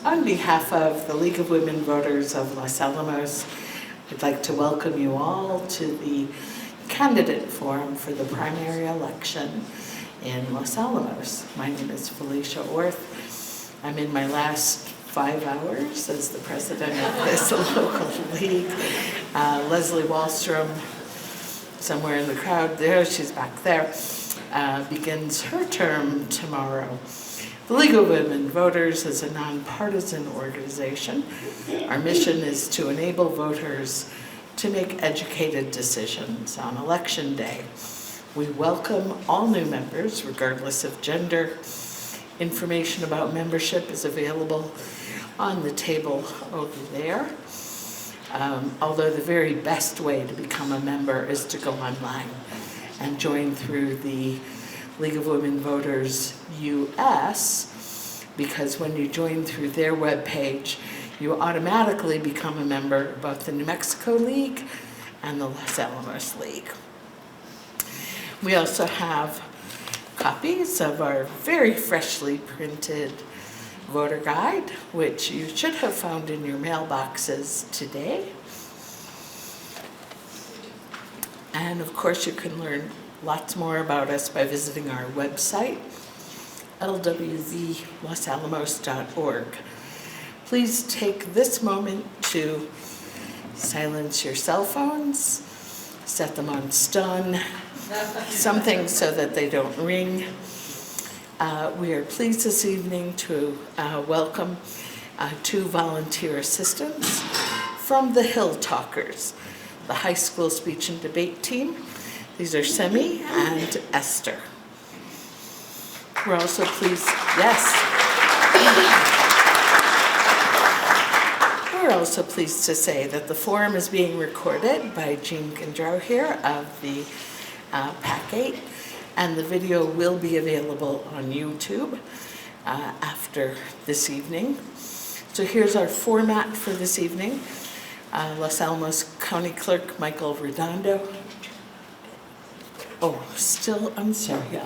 On behalf of the League of Women Voters of Los Alamos, I'd like to welcome you all to the candidate forum for the primary election in Los Alamos. My name is Felicia Orth. I'm in my last 5 hours as the president of this local league. Leslie Wallstrom, somewhere in the crowd there, she's back there, begins her term tomorrow. The League of Women Voters is a nonpartisan organization. Our mission is to enable voters to make educated decisions on Election Day. We welcome all new members, regardless of gender. Information about membership is available on the table over there. Although the very best way to become a member is to go online and join through the League of Women Voters US, because when you join through their webpage, you automatically become a member of both the New Mexico League and the Los Alamos League. We also have copies of our very freshly printed voter guide, which you should have found in your mailboxes today. And of course, you can learn lots more about us by visiting our website, lwvlosalamos.org. Please take this moment to silence your cell phones, set them on stun, something so that they don't ring. We are pleased this evening to welcome 2 volunteer assistants from the Hill Talkers, the high school speech and debate team. These are Semi and Esther. We're also pleased, yes. We're also pleased to say that the forum is being recorded by Jean Gendreau here of the PAC-8, and the video will be available on YouTube after this evening. So here's our format for this evening. Los Alamos County Clerk Michael Redondo. I'm sorry,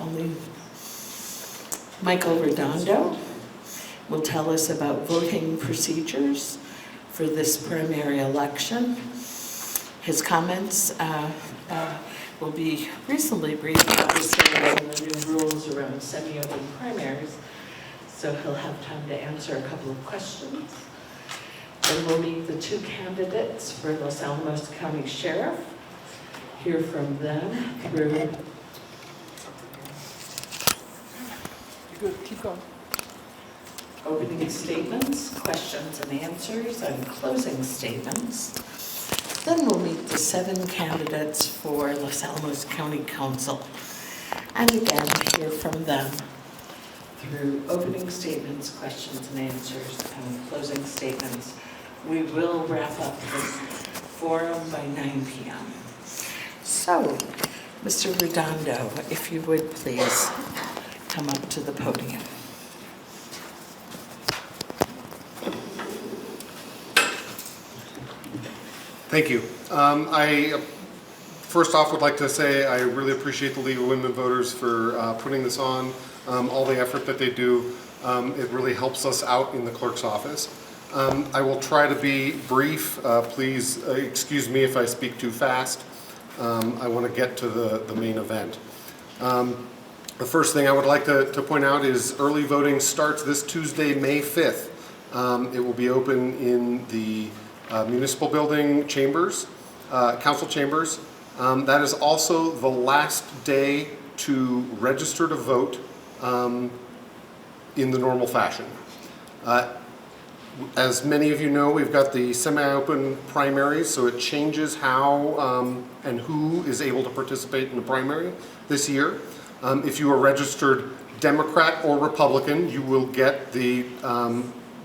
Michael Redondo will tell us about voting procedures for this primary election. His comments will be reasonably brief, obviously, on the new rules around semi-open primaries, so he'll have time to answer a couple of questions. Then we'll meet the 2 candidates for Los Alamos County Sheriff, hear from them through... Good, keep going. Opening statements, questions and answers, and closing statements. Then we'll meet the 7 candidates for Los Alamos County Council, and again hear from them through opening statements, questions and answers, and closing statements. We will wrap up the forum by 9 p.m. So, Mr. Redondo, if you would please come up to the podium. Thank you. I first off would like to say I really appreciate the League of Women Voters for putting this on, all the effort that they do. It really helps us out in the clerk's office. I will try to be brief. Please excuse me if I speak too fast. I want to get to the main event. The first thing I would like to point out is early voting starts this Tuesday, May 5th. It will be open in the municipal building chambers, council chambers. That is also the last day to register to vote in the normal fashion. As many of you know, we've got the semi-open primaries, so it changes how and who is able to participate in the primary this year. If you are registered Democrat or Republican, you will get the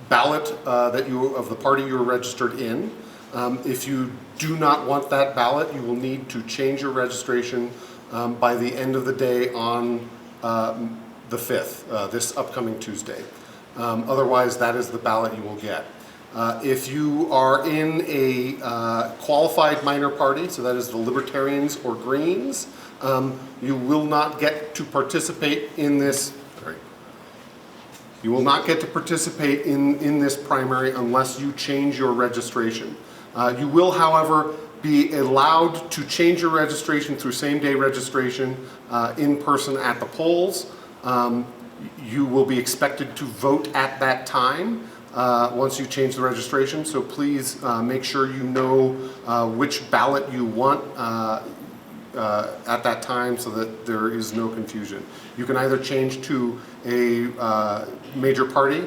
ballot of the party you are registered in. If you do not want that ballot, you will need to change your registration by the end of the day on the 5th, this upcoming Tuesday. Otherwise, that is the ballot you will get. If you are in a qualified minor party, so that is the Libertarians or Greens, you will not get to participate in this. You will not get to participate in this primary unless you change your registration. You will, however, be allowed to change your registration through same-day registration in person at the polls. You will be expected to vote at that time once you change the registration, so please make sure you know which ballot you want at that time so that there is no confusion. You can either change to a major party,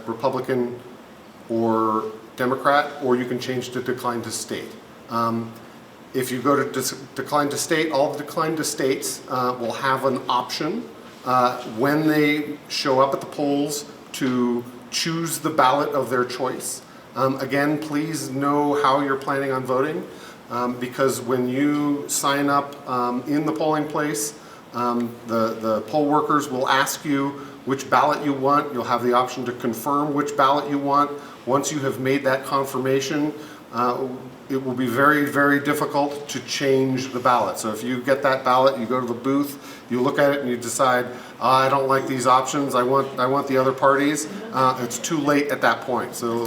Republican or Democrat, or you can change to decline to state. If you go to decline to state, all the decline to states will have an option when they show up at the polls to choose the ballot of their choice. Again, please know how you're planning on voting because when you sign up in the polling place, the poll workers will ask you which ballot you want. You'll have the option to confirm which ballot you want. Once you have made that confirmation, it will be very, very difficult to change the ballot. So if you get that ballot, you go to the booth, you look at it and you decide, I don't like these options, I want the other parties, it's too late at that point. So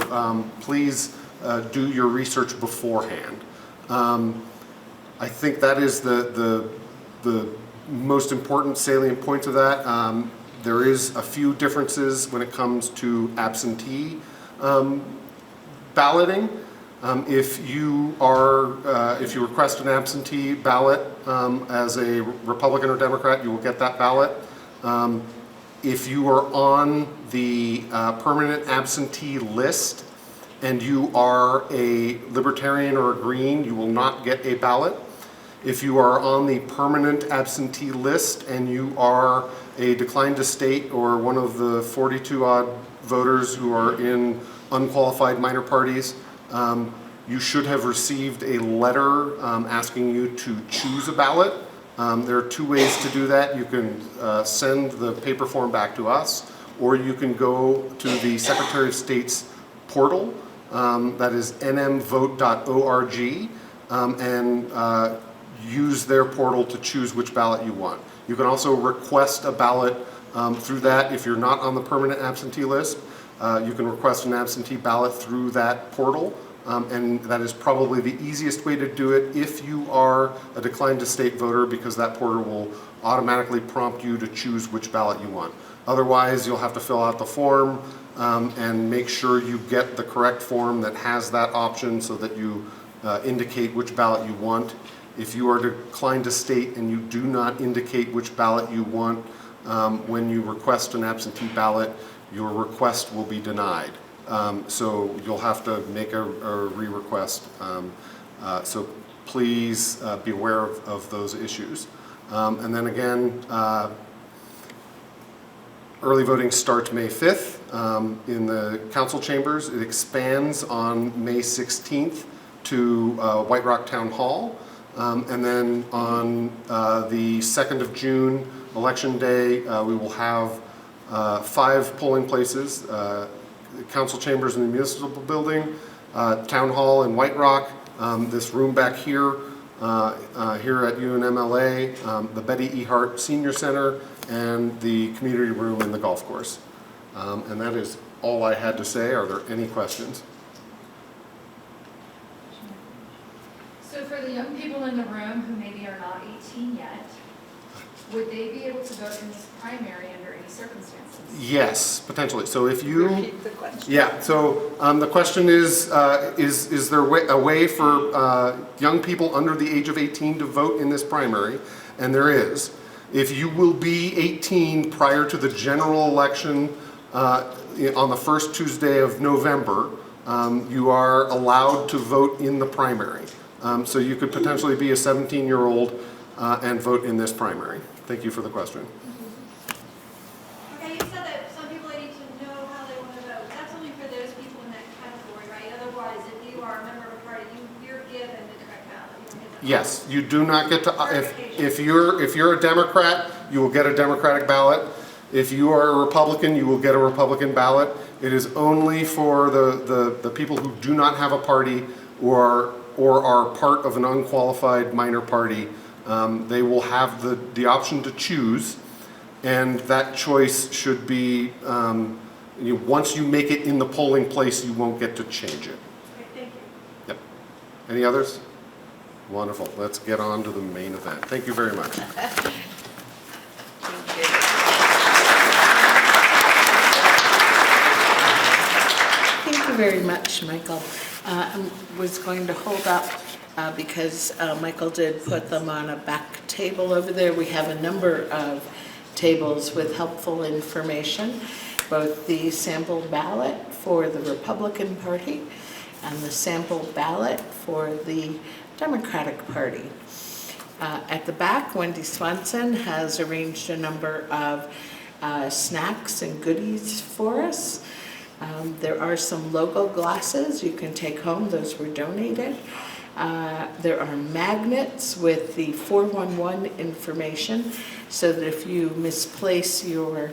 please do your research beforehand. I think that is the most important salient point of that. There is a few differences when it comes to absentee balloting. If you request an absentee ballot as a Republican or Democrat, you will get that ballot. If you are on the permanent absentee list and you are a Libertarian or a Green, you will not get a ballot. If you are on the permanent absentee list and you are a decline to state or one of the 42 odd voters who are in unqualified minor parties, you should have received a letter asking you to choose a ballot. There are two ways to do that. You can send the paper form back to us, or you can go to the Secretary of State's portal, that is nmvote.org, and use their portal to choose which ballot you want. You can also request a ballot through that if you're not on the permanent absentee list. You can request an absentee ballot through that portal, and that is probably the easiest way to do it if you are a decline to state voter, because that portal will automatically prompt you to choose which ballot you want. Otherwise, you'll have to fill out the form and make sure you get the correct form that has that option so that you indicate which ballot you want. If you are declined to state and you do not indicate which ballot you want when you request an absentee ballot, your request will be denied. So you'll have to make a re-request. So please be aware of those issues. And then again, early voting starts May 5th in the council chambers. It expands on May 16th to White Rock Town Hall. And then on the 2nd of June, Election Day, we will have 5 polling places, council chambers in the municipal building, town hall in White Rock, this room back here, here at UNMLA, the Betty E. Hart Senior Center, and the community room in the golf course. And that is all I had to say. Are there any questions? So for the young people in the room who maybe are not 18 yet, would they be able to vote in this primary under any circumstances? Yes, potentially. So if you, Repeat the question. yeah. So the question is there a way for young people under the age of 18 to vote in this primary? And there is. If you will be 18 prior to the general election on the first Tuesday of November, you are allowed to vote in the primary. So you could potentially be a 17-year-old and vote in this primary. Thank you for the question. Okay, you said that some people need to know how they want to vote. That's only for those people in that category, right? Otherwise, if you are a member of a party, you're given the correct ballot. You don't get the Yes, you do not get to, if you're a Democrat, you will get a Democratic ballot. If you are a Republican, you will get a Republican ballot. It is only for the people who do not have a party or are part of an unqualified minor party. They will have the option to choose. and that choice should be, once you make it in the polling place, you won't get to change it. Okay, thank you. Yep. Any others? Wonderful. Let's get on to the main event. Thank you very much. Thank you. Thank you very much, Michael. I was going to hold up because Michael did put them on a back table over there. We have a number of tables with helpful information, both the sample ballot for the Republican Party and the sample ballot for the Democratic Party. At the back, Wendy Swanson has arranged a number of snacks and goodies for us. There are some logo glasses you can take home. Those were donated. There are magnets with the 411 information so that if you misplace your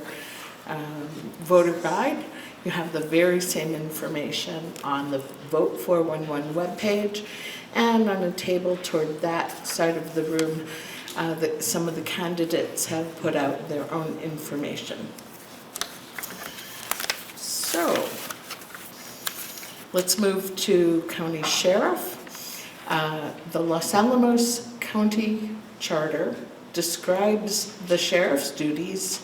voter guide, you have the very same information on the Vote 411 webpage, and on a table toward that side of the room, some of the candidates have put out their own information. So, let's move to County Sheriff. The Los Alamos County Charter describes the sheriff's duties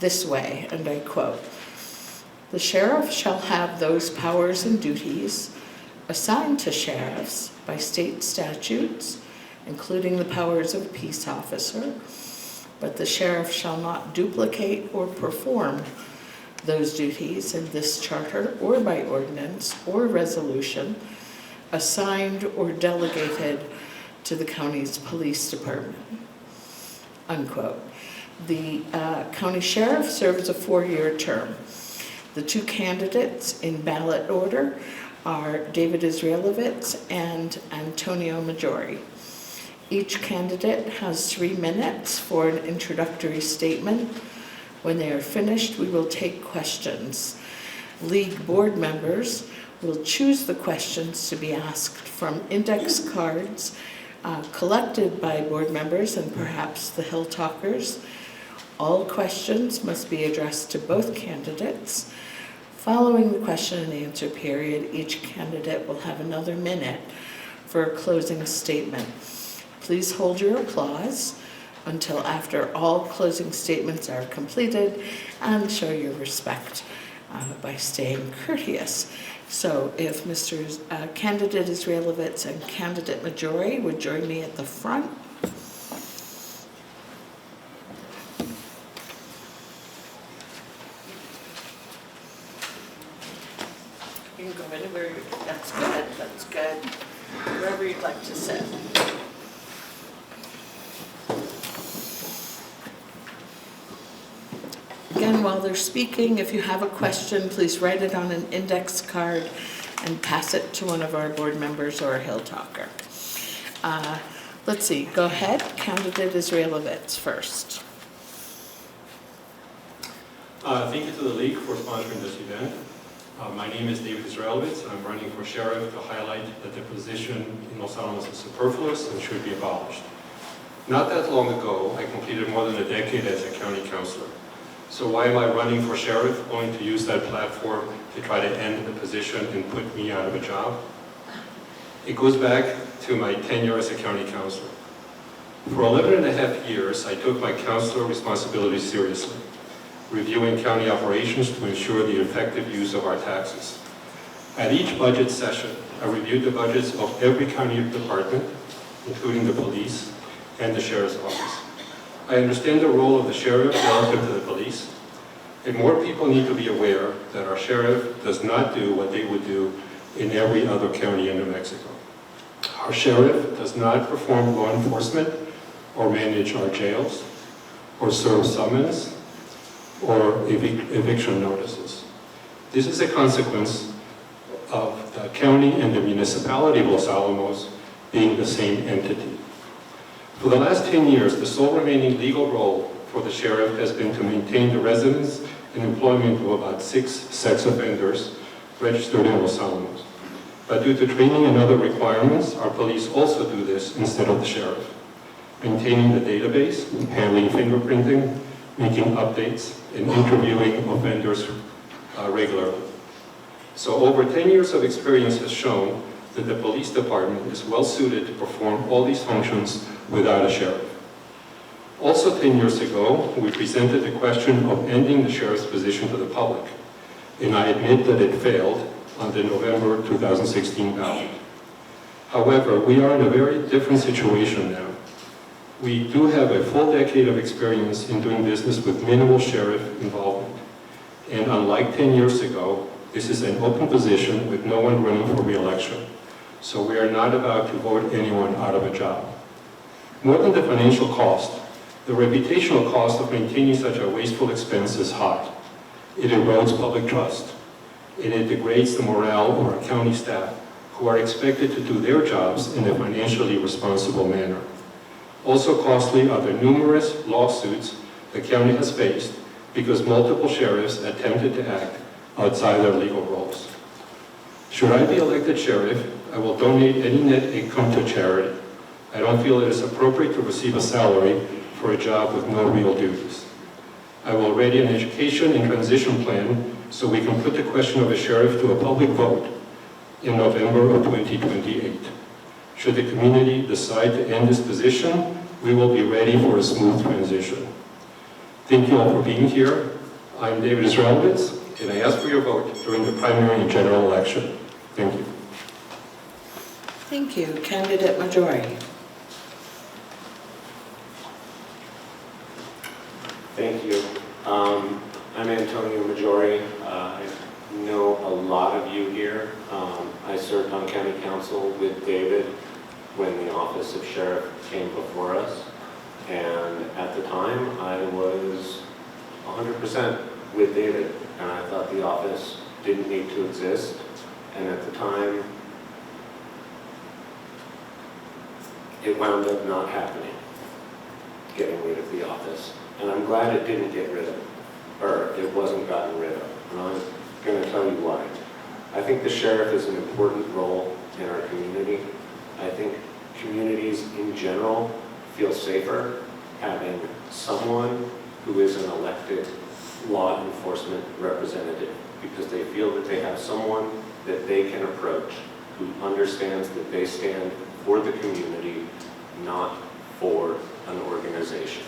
this way, and I quote, "The sheriff shall have those powers and duties assigned to sheriffs by state statutes, including the powers of a peace officer, but the sheriff shall not duplicate or perform those duties in this charter or by ordinance or resolution assigned or delegated to the county's police department," unquote. The county sheriff serves a 4-year term. The two candidates in ballot order are David Israelovitz and Antonio Maggiore. Each candidate has 3 minutes for an introductory statement. When they are finished, we will take questions. League board members will choose the questions to be asked from index cards collected by board members and perhaps the Hill Talkers. All questions must be addressed to both candidates. Following the question and answer period, each candidate will have another minute for a closing statement. Please hold your applause until after all closing statements are completed and show your respect by staying courteous. So if Mr. Candidate Israelovitz and Candidate Maggiore would join me at the front. You can go anywhere, that's good, wherever you'd like to sit. Again, while they're speaking, if you have a question, please write it on an index card and pass it to one of our board members or a Hill Talker. Let's see, go ahead, Candidate Israelovitz first. Thank you to the League for sponsoring this event. My name is David Israelovitz, and I'm running for sheriff to highlight that the position in Los Alamos is superfluous and should be abolished. Not that long ago, I completed more than a decade as a county councilor. So why am I running for sheriff, going to use that platform to try to end the position and put me out of a job? It goes back to my tenure as a county councilor. For 11.5 years, I took my councilor responsibilities seriously, reviewing county operations to ensure the effective use of our taxes. At each budget session, I reviewed the budgets of every county department, including the police and the sheriff's office. I understand the role of the sheriff relative to the police, and more people need to be aware that our sheriff does not do what they would do in every other county in New Mexico. Our sheriff does not perform law enforcement or manage our jails or serve summons or eviction notices. This is a consequence of the county and the municipality of Los Alamos being the same entity. For the last 10 years, the sole remaining legal role for the sheriff has been to maintain the residence and employment of about 6 sex offenders registered in Los Alamos. But due to training and other requirements, our police also do this instead of the sheriff, maintaining the database, handling fingerprinting, making updates, and interviewing offenders regularly. So over 10 years of experience has shown that the police department is well suited to perform all these functions without a sheriff. Also 10 years ago, we presented the question of ending the sheriff's position to the public, and I admit that it failed on the November 2016 ballot. However, we are in a very different situation now. We do have a full decade of experience in doing business with minimal sheriff involvement. And unlike 10 years ago, this is an open position with no one running for re-election. So we are not about to vote anyone out of a job. More than the financial cost, the reputational cost of maintaining such a wasteful expense is high. It erodes public trust, and it degrades the morale of our county staff, who are expected to do their jobs in a financially responsible manner. Also costly are the numerous lawsuits the county has faced because multiple sheriffs attempted to act outside their legal roles. Should I be elected sheriff, I will donate any net income to charity. I don't feel it is appropriate to receive a salary for a job with no real duties. I will ready an education and transition plan so we can put the question of a sheriff to a public vote in November of 2028. Should the community decide to end this position, we will be ready for a smooth transition. Thank you all for being here. I'm David Israelowitz, and I ask for your vote during the primary and general election. Thank you. Thank you. Candidate Majori. Thank you. I'm Antonio Majori. I know a lot of you here. I served on county council with David when the office of sheriff came before us. And at the time, I was 100% with David. And I thought the office didn't need to exist. And at the time, it wound up not happening, getting rid of the office. And I'm glad it didn't get rid of, or it wasn't gotten rid of. And I'm going to tell you why. I think the sheriff is an important role in our community. I think communities in general feel safer having someone who is an elected law enforcement representative because they feel that they have someone that they can approach who understands that they stand for the community, not for an organization.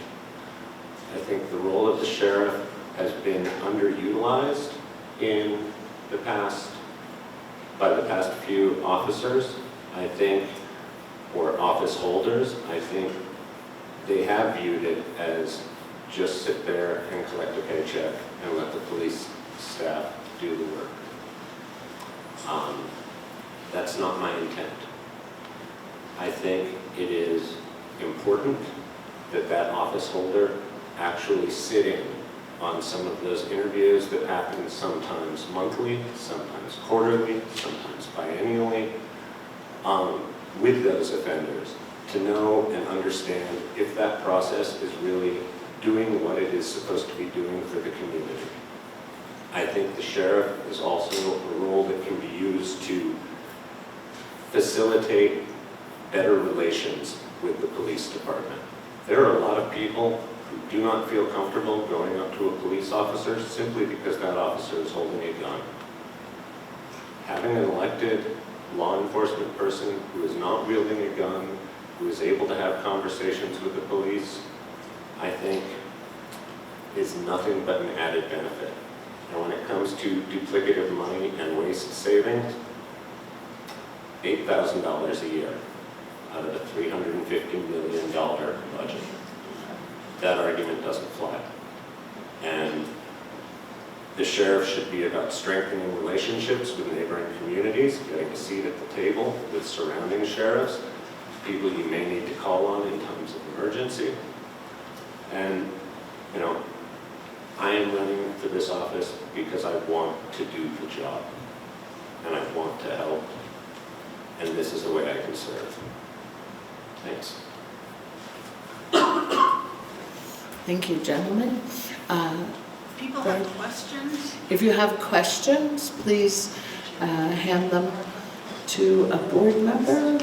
I think the role of the sheriff has been underutilized in the past, by the past few officers, I think, or office holders. I think they have viewed it as just sit there and collect a paycheck and let the police staff do the work. That's not my intent. I think it is important that that office holder actually sit in on some of those interviews that happen sometimes monthly, sometimes quarterly, sometimes biennially, with those offenders to know and understand if that process is really doing what it is supposed to be doing for the community. I think the sheriff is also a role that can be used to facilitate better relations with the police department. There are a lot of people who do not feel comfortable going up to a police officer simply because that officer is holding a gun. Having an elected law enforcement person who is not wielding a gun, who is able to have conversations with the police, I think is nothing but an added benefit. And when it comes to duplicative money and waste savings, $8,000 a year out of a $350 million budget. That argument doesn't fly. And the sheriff should be about strengthening relationships with neighboring communities, getting a seat at the table with surrounding sheriffs, people you may need to call on in times of emergency. And, you know, I am running for this office because I want to do the job. And I want to help. And this is the way I can serve. Thanks. Thank you, gentlemen. People have questions? If you have questions, please hand them to a board member.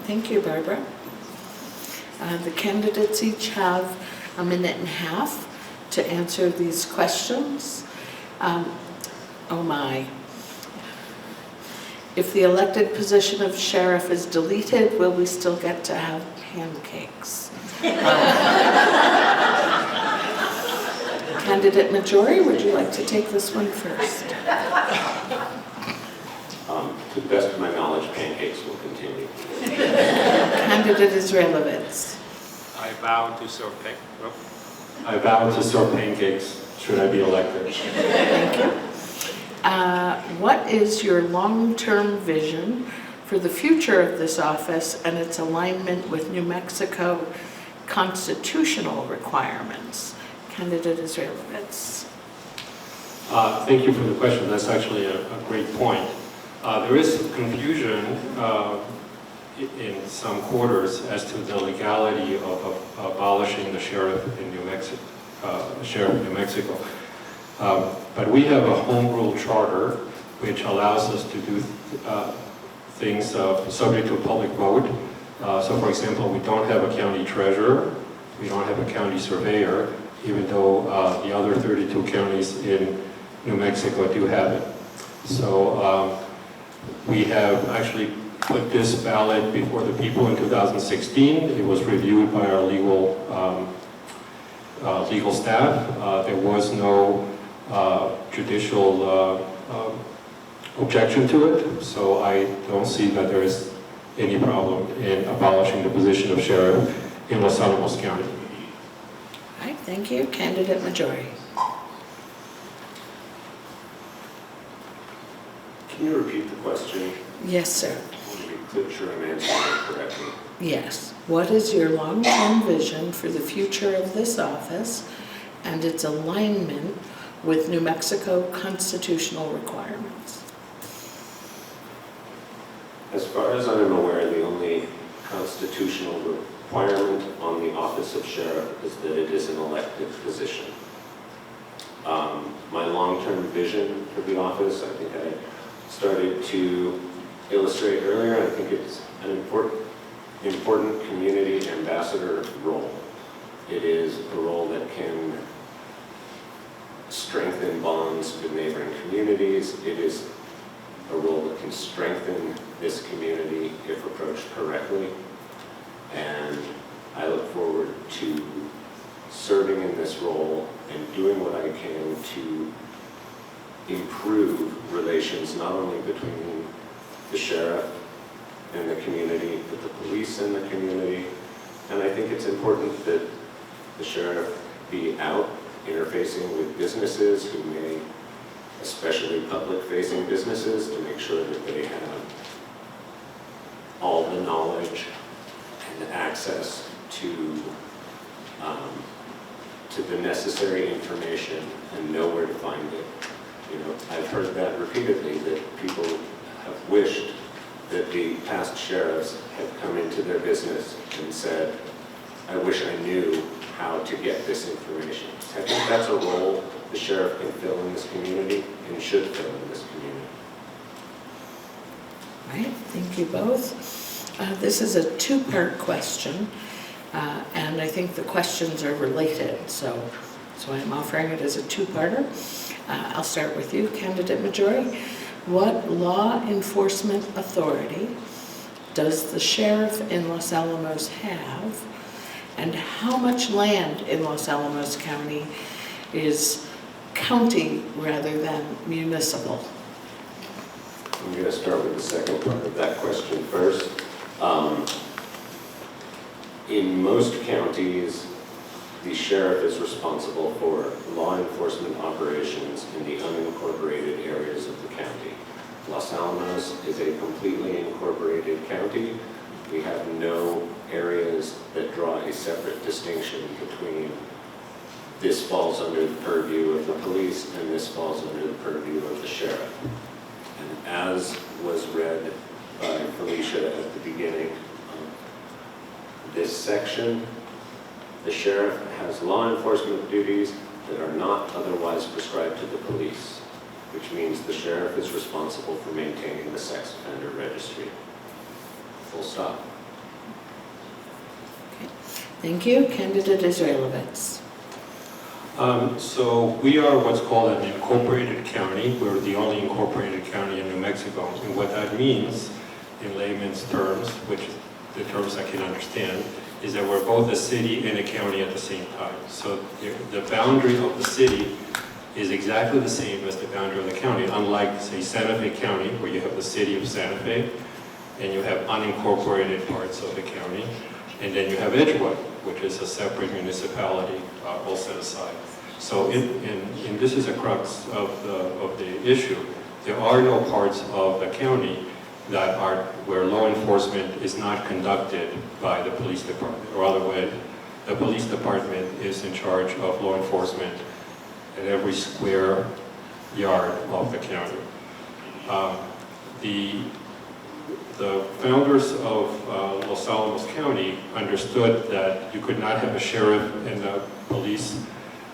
thank you, Barbara. The candidates each have a minute and a half to answer these questions. Oh my. If the elected position of sheriff is deleted, will we still get to have pancakes? Candidate Majori, would you like to take this one first? To the best of my knowledge, pancakes will continue. Candidate Israelowitz. I vow to serve pancakes should I be elected. Thank you. What is your long-term vision for the future of this office and its alignment with New Mexico constitutional requirements? Candidate Israelowitz. Thank you for the question. That's actually a great point. There is some confusion in some quarters as to the legality of abolishing the sheriff in New Mexico. But we have a home rule charter which allows us to do things subject to a public vote. So for example, we don't have a county treasurer, we don't have a county surveyor, even though the other 32 counties in New Mexico do have it. So we have actually put this ballot before the people in 2016. It was reviewed by our legal staff. There was no judicial objection to it, so I don't see that there is any problem in abolishing the position of sheriff in Los Alamos County. All right, thank you. Candidate Majori. Can you repeat the question? Yes, sir. I want to be sure I'm answering it correctly. Yes. What is your long-term vision for the future of this office and its alignment with New Mexico constitutional requirements? As far as I'm aware, the only constitutional requirement on the office of sheriff is that it is an elected position. My long-term vision for the office, I think I started to illustrate earlier. I think it's an important community ambassador role. It is a role that can strengthen bonds with neighboring communities. It is a role that can strengthen this community if approached correctly. And I look forward to serving in this role and doing what I can to improve relations not only between the sheriff and the community, but the police and the community. And I think it's important that the sheriff be out interfacing with businesses who may, especially public-facing businesses, to make sure that they have all the knowledge and access to the necessary information and know where to find it. You know, I've heard that repeatedly, that people have wished that the past sheriffs had come into their business and said, I wish I knew how to get this information. I think that's a role the sheriff can fill in this community and should fill in this community. All right, thank you both. This is a two-part question, and I think the questions are related, so I'm offering it as a two-parter. I'll start with you, Candidate Majori. What law enforcement authority does the sheriff in Los Alamos have, and how much land in Los Alamos County is county rather than municipal? I'm going to start with the second part of that question first. In most counties, the sheriff is responsible for law enforcement operations in the unincorporated areas of the county. Los Alamos is a completely incorporated county. We have no areas that draw a separate distinction between this falls under the purview of the police and this falls under the purview of the sheriff. And as was read by Felicia at the beginning of this section, the sheriff has law enforcement duties that are not otherwise prescribed to the police, which means the sheriff is responsible for maintaining the sex offender registry. Full stop. Thank you. Candidate Israelovitz. So we are what's called an incorporated county. We're the only incorporated county in New Mexico. And what that means in layman's terms, which the terms I can understand, is that we're both a city and a county at the same time. So the boundary of the city is exactly the same as the boundary of the county, unlike, say, Santa Fe County, where you have the city of Santa Fe, and you have unincorporated parts of the county, and then you have Edgewood, which is a separate municipality all set aside. So and this is a crux of the issue. There are no parts of the county that are where law enforcement is not conducted by the police department, or other way, the police department is in charge of law enforcement at every square yard of the county. The founders of Los Alamos County understood that you could not have a sheriff and a police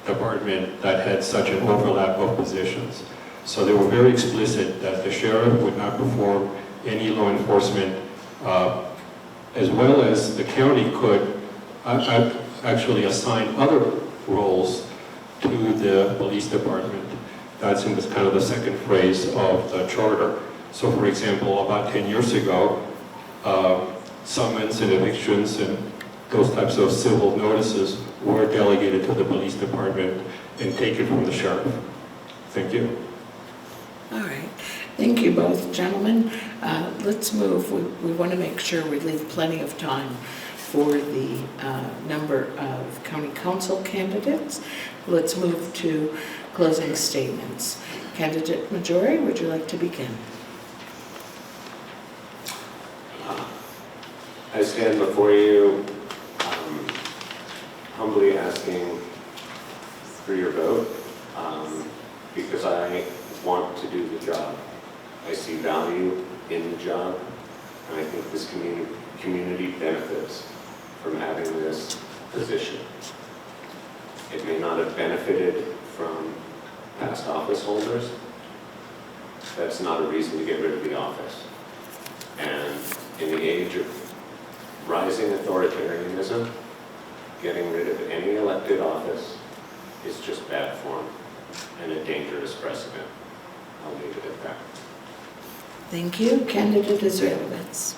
department that had such an overlap of positions. So they were very explicit that the sheriff would not perform any law enforcement, as well as the county could actually assign other roles to the police department. That's in this kind of the second phrase of the charter. So for example, about 10 years ago, summons and evictions and those types of civil notices were delegated to the police department and taken from the sheriff. Thank you. All right. Thank you both, gentlemen. Let's move. We want to make sure we leave plenty of time for the number of county council candidates. Let's move to closing statements. Candidate Majori, would you like to begin? I stand before you humbly asking for your vote because I want to do the job. I see value in the job, and I think this community benefits from having this position. It may not have benefited from past office holders. That's not a reason to get rid of the office. And in the age of rising authoritarianism, getting rid of any elected office is just bad form and a dangerous precedent. I'll leave it at that. Thank you. Candidate Israelovitz.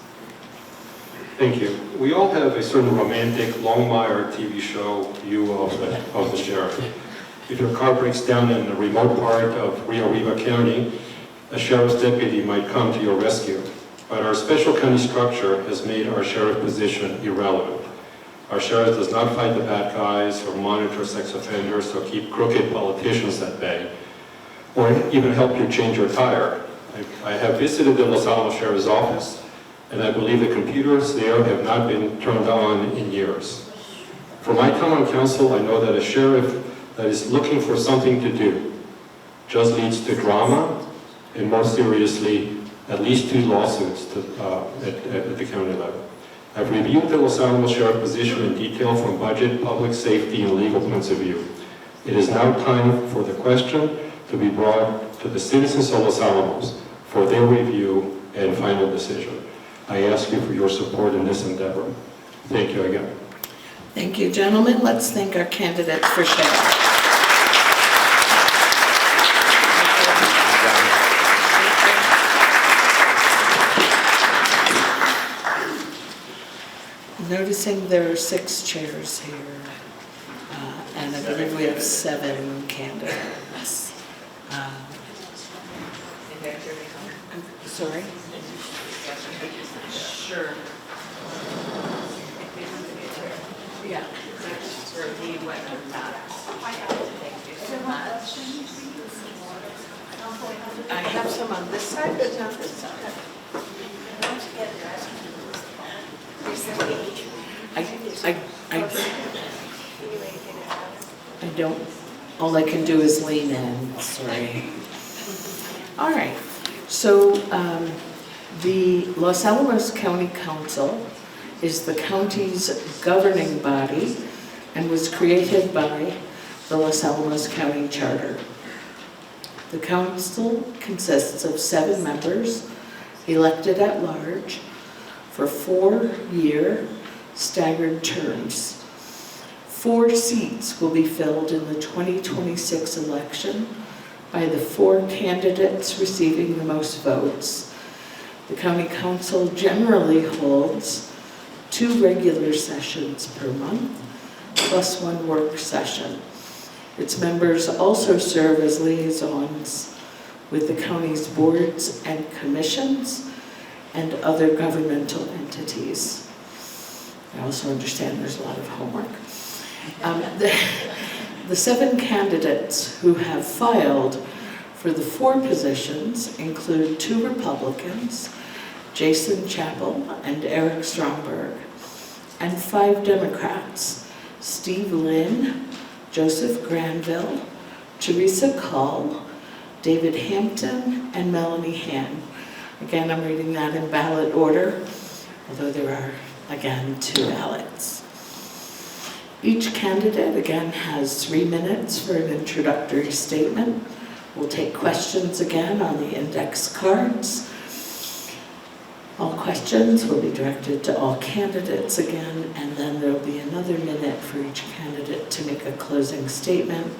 Thank you. We all have a certain romantic Longmire TV show view of the sheriff. If your car breaks down in a remote part of Rio Arriba County, a sheriff's deputy might come to your rescue. But our special county structure has made our sheriff position irrelevant. Our sheriff does not fight the bad guys or monitor sex offenders or keep crooked politicians at bay, or even help you change your tire. I have visited the Los Alamos Sheriff's Office, and I believe the computers there have not been turned on in years. From my time on council, I know that a sheriff that is looking for something to do just leads to drama, and more seriously, at least 2 lawsuits at the county level. I've reviewed the Los Alamos Sheriff position in detail from budget, public safety, and legal points of view. It is now time for the question to be brought to the citizens of Los Alamos for their review and final decision. I ask you for your support in this endeavor. Thank you again. Thank you, gentlemen. Let's thank our candidates for sharing. Noticing there are 6 chairs here, and I believe we have 7 candidates. Sorry? Sure. Yeah. That's for the weapon matters. Thank you so much. I have some on this side, but not this side. I don't, all I can do is lean in, sorry. All right, so the Los Alamos County Council is the county's governing body and was created by the Los Alamos County Charter. The council consists of 7 members elected at large for 4-year staggered terms. 4 seats will be filled in the 2026 election by the 4 candidates receiving the most votes. The County Council generally holds 2 regular sessions per month, plus 1 work session. Its members also serve as liaisons with the county's boards and commissions and other governmental entities. I also understand there's a lot of homework. The 7 candidates who have filed for the 4 positions include 2 Republicans, Jason Chappell and Eric Stromberg, and 5 Democrats, Steve Lynn, Joseph Granville, Teresa Call, David Hampton, and Melanie Han. Again, I'm reading that in ballot order, although there are, again, 2 ballots. Each candidate, again, has 3 minutes for an introductory statement. We'll take questions again on the index cards. All questions will be directed to all candidates again, and then there'll be another minute for each candidate to make a closing statement.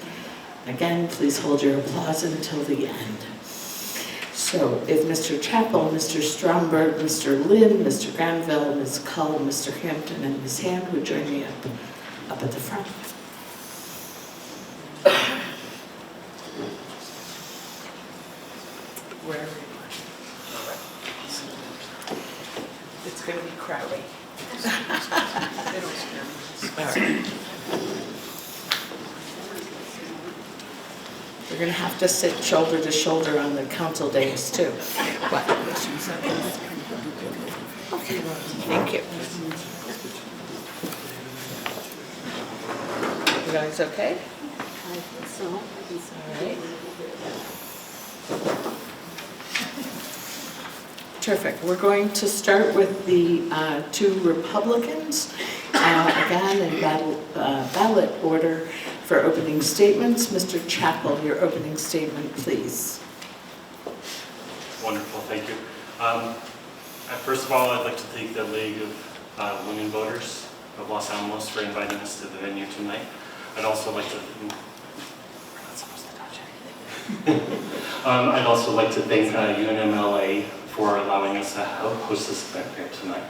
Again, please hold your applause until the end. So if Mr. Chappell, Mr. Stromberg, Mr. Lynn, Mr. Granville, Ms. Cull, Mr. Hampton, and Ms. Hand would join me up at the front. Wherever you want. It's going to be crowded. They don't scare me. All right. We're going to have to sit shoulder to shoulder on the council days too. What? Okay, thank you. You guys okay? I think so. All right. Terrific. We're going to start with the 2 Republicans, again in ballot order for opening statements. Mr. Chappell, your opening statement, please. Wonderful, thank you. First of all, I'd like to thank the League of Women Voters of Los Alamos for inviting us to the venue tonight. I'd also like to I'd also like to thank UNMLA for allowing us to host this event here tonight.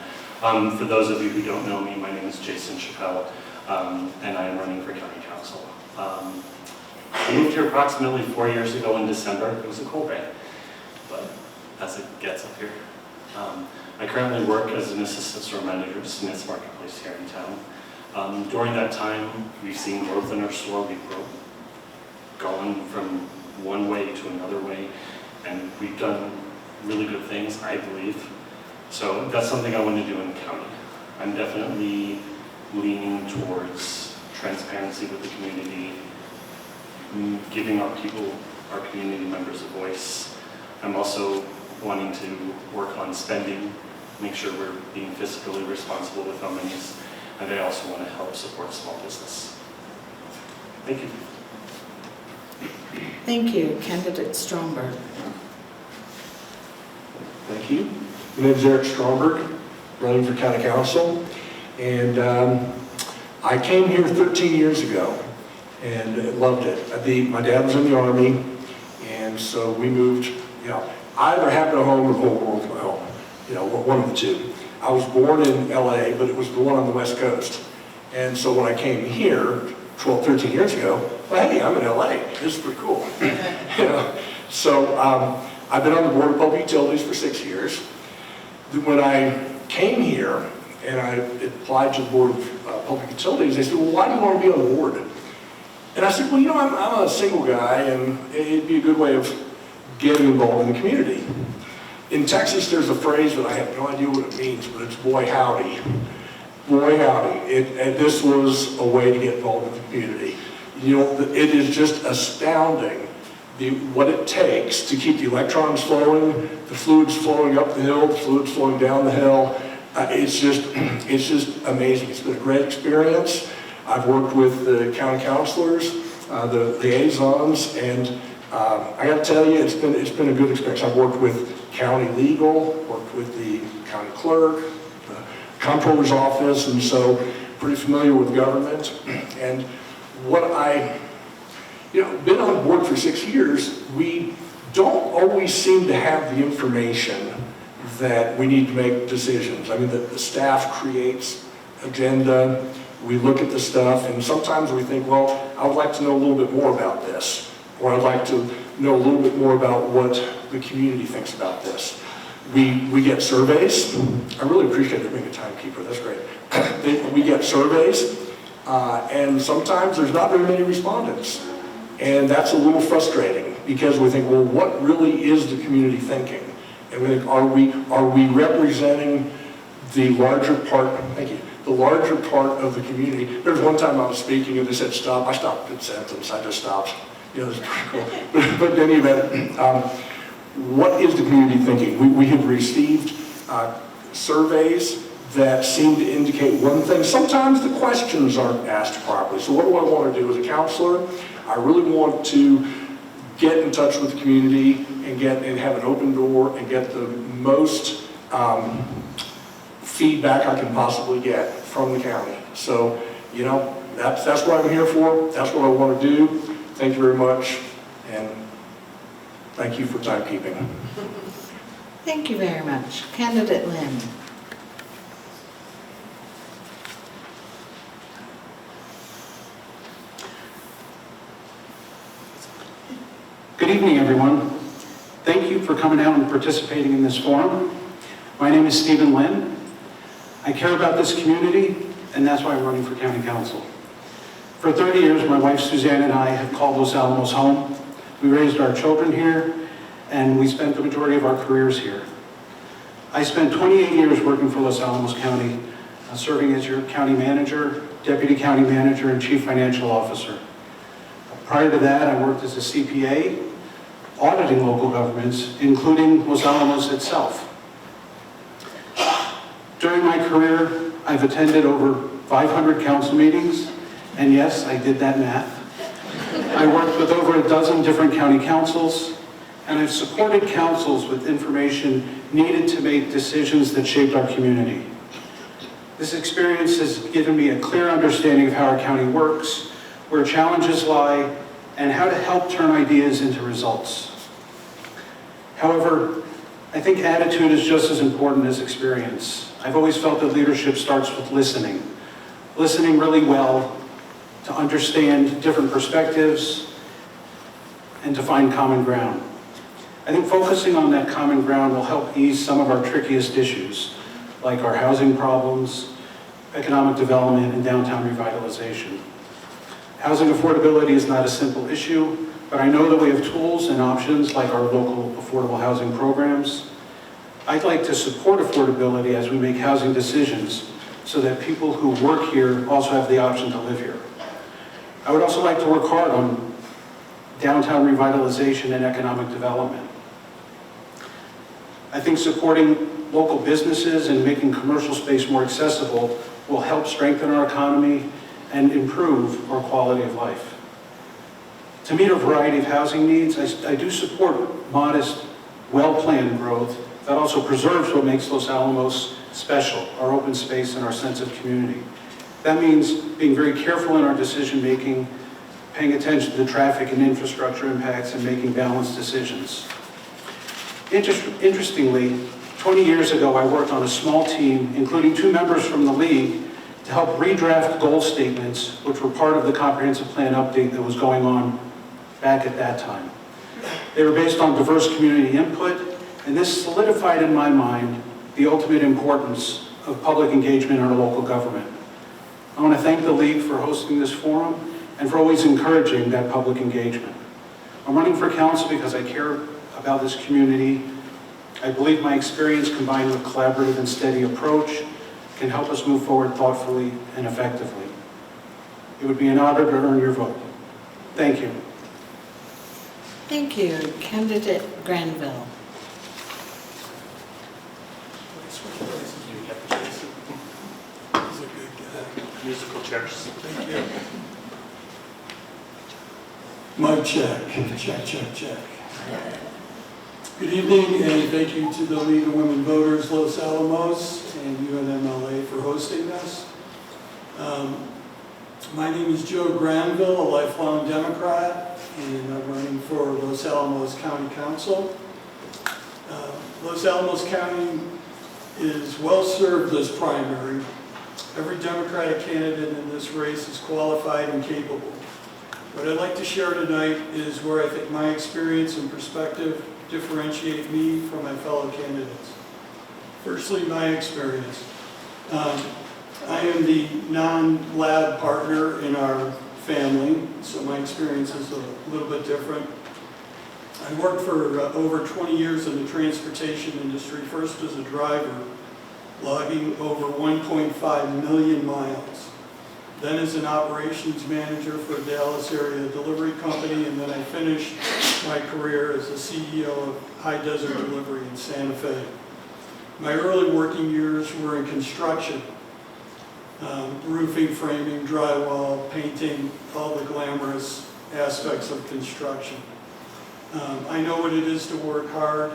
For those of you who don't know me, my name is Jason Chappell, and I am running for County Council. I moved here approximately 4 years ago in December. It was a cold day, but as it gets up here. I currently work as an assistant store manager at Smith's Marketplace here in town. During that time, we've seen growth in our store. We've gone from one way to another way, and we've done really good things, I believe. So that's something I want to do in the county. I'm definitely leaning towards transparency with the community, giving our people, our community members a voice. I'm also wanting to work on spending, make sure we're being fiscally responsible with our monies, and I also want to help support small business. Thank you. Thank you. Candidate Stromberg. Thank you. My name is Eric Stromberg, running for County Council, and I came here 13 years ago and loved it. My dad was in the Army, and so we moved, I either have no home or the whole world's my home, one of the two. I was born in LA, but it was the one on the West Coast. And so when I came here 13 years ago, well, hey, I'm in LA. This is pretty cool. So I've been on the Board of Public Utilities for 6 years. When I came here and I applied to the Board of Public Utilities, they said, well, why do you want to be on the board? And I said, well, I'm a single guy, and it'd be a good way of getting involved in the community. In Texas, there's a phrase that I have no idea what it means, but it's boy howdy. Boy howdy. And this was a way to get involved in the community. It is just astounding what it takes to keep the electrons flowing, the fluids flowing up the hill, the fluids flowing down the hill. It's just amazing. It's been a great experience. I've worked with the county councilors, the liaisons, and I got to tell you, it's been a good experience. I've worked with county legal, worked with the county clerk, the comptroller's office, and so pretty familiar with government. And what been on board for 6 years, we don't always seem to have the information that we need to make decisions. I mean, the staff creates agenda, we look at the stuff, and sometimes we think, well, I would like to know a little bit more about this, or I'd like to know a little bit more about what the community thinks about this. We get surveys. I really appreciate it being a timekeeper, that's great. We get surveys, and sometimes there's not very many respondents. And that's a little frustrating because we think, well, what really is the community thinking? And we think, are we representing the larger part, thank you, the larger part of the community? There's one time I was speaking and they said stop. I stopped mid-sentence, I just stopped. You know, it's pretty cool. But in any event, what is the community thinking? We have received surveys that seem to indicate one thing. Sometimes the questions aren't asked properly. So what do I want to do as a counselor? I really want to get in touch with the community and have an open door and get the most feedback I can possibly get from the county. So, you know, that's what I'm here for. That's what I want to do. Thank you very much, and thank you for timekeeping. Thank you very much. Candidate Lynn. Good evening, everyone. Thank you for coming out and participating in this forum. My name is Stephen Lynn. I care about this community, and that's why I'm running for county council. For 30 years, my wife Suzanne and I have called Los Alamos home. We raised our children here, and we spent the majority of our careers here. I spent 28 years working for Los Alamos County, serving as your county manager, deputy county manager, and chief financial officer. Prior to that, I worked as a CPA, auditing local governments, including Los Alamos itself. During my career, I've attended over 500 council meetings, and yes, I did that math. I worked with over a dozen different county councils, and I've supported councils with information needed to make decisions that shaped our community. This experience has given me a clear understanding of how our county works, where challenges lie, and how to help turn ideas into results. However, I think attitude is just as important as experience. I've always felt that leadership starts with listening. Listening really well to understand different perspectives and to find common ground. I think focusing on that common ground will help ease some of our trickiest issues, like our housing problems, economic development, and downtown revitalization. Housing affordability is not a simple issue, but I know that we have tools and options like our local affordable housing programs. I'd like to support affordability as we make housing decisions so that people who work here also have the option to live here. I would also like to work hard on downtown revitalization and economic development. I think supporting local businesses and making commercial space more accessible will help strengthen our economy and improve our quality of life. To meet a variety of housing needs, I do support modest, well-planned growth that also preserves what makes Los Alamos special, our open space and our sense of community. That means being very careful in our decision-making, paying attention to the traffic and infrastructure impacts, and making balanced decisions. Interestingly, 20 years ago, I worked on a small team, including 2 members from the league, to help redraft goal statements, which were part of the comprehensive plan update that was going on back at that time. They were based on diverse community input, and this solidified in my mind the ultimate importance of public engagement in our local government. I want to thank the league for hosting this forum and for always encouraging that public engagement. I'm running for council because I care about this community. I believe my experience combined with collaborative and steady approach can help us move forward thoughtfully and effectively. It would be an honor to earn your vote. Thank you. Thank you. Candidate Granville. Musical chairs. Thank you. Mic check, check, check, check. Good evening, and thank you to the League of Women Voters Los Alamos and UNMLA for hosting this. My name is Joe Granville, a lifelong Democrat, and I'm running for Los Alamos County Council. Los Alamos County is well served this primary. Every Democratic candidate in this race is qualified and capable. What I'd like to share tonight is where I think my experience and perspective differentiate me from my fellow candidates. Firstly, my experience. I am the non-lab partner in our family, so my experience is a little bit different. I worked for over 20 years in the transportation industry, first as a driver, logging over 1.5 million miles. Then as an operations manager for a Dallas area delivery company, and then I finished my career as the CEO of High Desert Delivery in Santa Fe. My early working years were in construction. Roofing, framing, drywall, painting, all the glamorous aspects of construction. I know what it is to work hard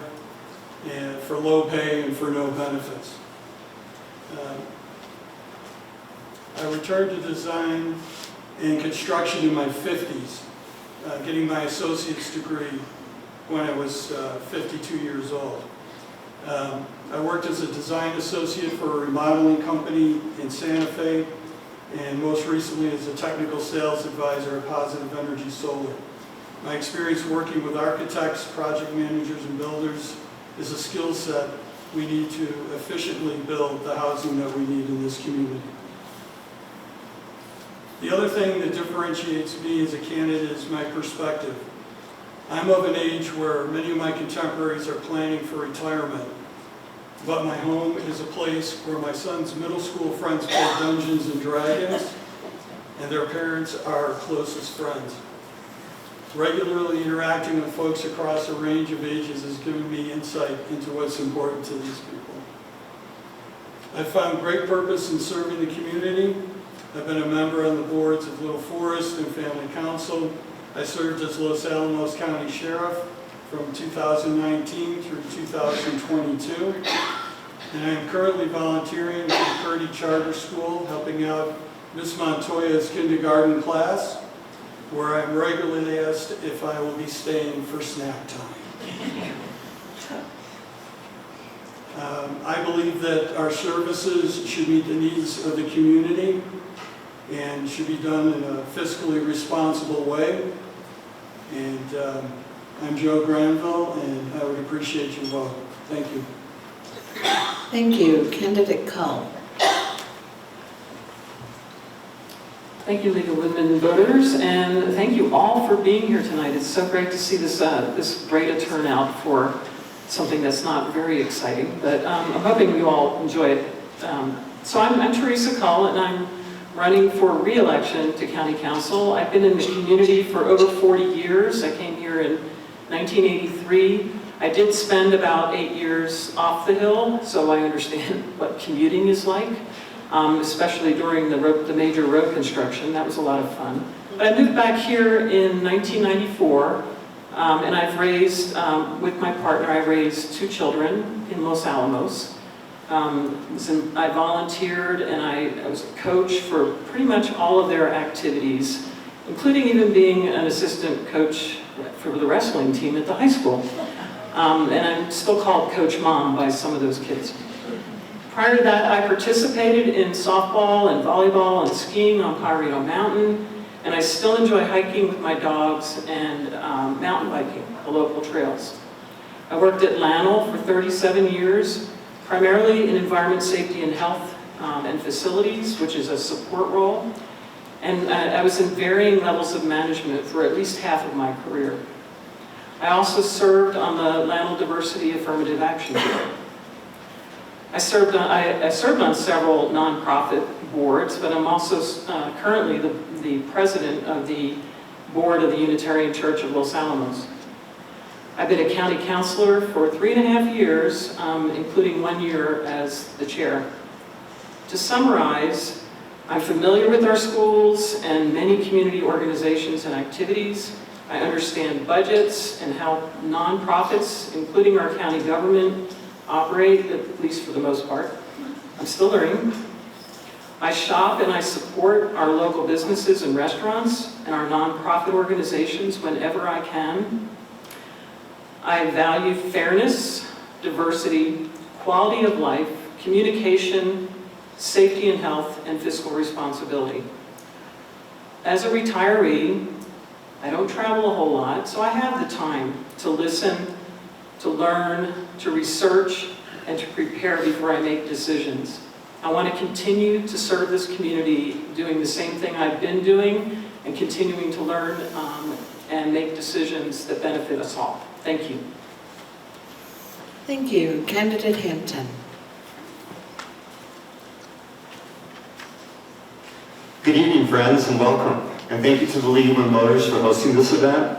and for low pay and for no benefits. I returned to design and construction in my 50s, getting my associate's degree when I was 52 years old. I worked as a design associate for a remodeling company in Santa Fe, and most recently as a technical sales advisor at Positive Energy Solar. My experience working with architects, project managers, and builders is a skill set we need to efficiently build the housing that we need in this community. The other thing that differentiates me as a candidate is my perspective. I'm of an age where many of my contemporaries are planning for retirement, but my home is a place where my son's middle school friends play Dungeons and Dragons, and their parents are our closest friends. Regularly interacting with folks across a range of ages has given me insight into what's important to these people. I've found great purpose in serving the community. I've been a member on the boards of Little Forest and Family Council. I served as Los Alamos County Sheriff from 2019 through 2022. And I am currently volunteering at the Purdy Charter School, helping out Miss Montoya's kindergarten class, where I'm regularly asked if I will be staying for snack time. I believe that our services should meet the needs of the community and should be done in a fiscally responsible way. And I'm Joe Granville, and I would appreciate your vote. Thank you. Thank you. Candidate Cull. Thank you, League of Women Voters, and thank you all for being here tonight. It's so great to see this great a turnout for something that's not very exciting, but I'm hoping you all enjoy it. So I'm Teresa Cull, and I'm running for re-election to County Council. I've been in the community for over 40 years. I came here in 1983. I did spend about 8 years off the Hill, so I understand what commuting is like, especially during the major road construction. That was a lot of fun. But I moved back here in 1994, and I've raised, with my partner, I raised 2 children in Los Alamos. I volunteered and I was a coach for pretty much all of their activities, including even being an assistant coach for the wrestling team at the high school. And I'm still called Coach Mom by some of those kids. Prior to that, I participated in softball and volleyball and skiing on Pajaritos Mountain, and I still enjoy hiking with my dogs and mountain biking, the local trails. I worked at LANL for 37 years, primarily in environment, safety, and health and facilities, which is a support role. And I was in varying levels of management for at least half of my career. I also served on the LANL Diversity Affirmative Action Board. I served on several nonprofit boards, but I'm also currently the president of the board of the Unitarian Church of Los Alamos. I've been a county councilor for 3.5 years, including 1 year as the chair. To summarize, I'm familiar with our schools and many community organizations and activities. I understand budgets and how nonprofits, including our county government, operate, at least for the most part. I'm still learning. I shop and I support our local businesses and restaurants and our nonprofit organizations whenever I can. I value fairness, diversity, quality of life, communication, safety and health, and fiscal responsibility. As a retiree, I don't travel a whole lot, so I have the time to listen, to learn, to research, and to prepare before I make decisions. I want to continue to serve this community doing the same thing I've been doing and continuing to learn and make decisions that benefit us all. Thank you. Thank you. Candidate Hampton. Good evening, friends, and welcome. And thank you to the League of Women Voters for hosting this event.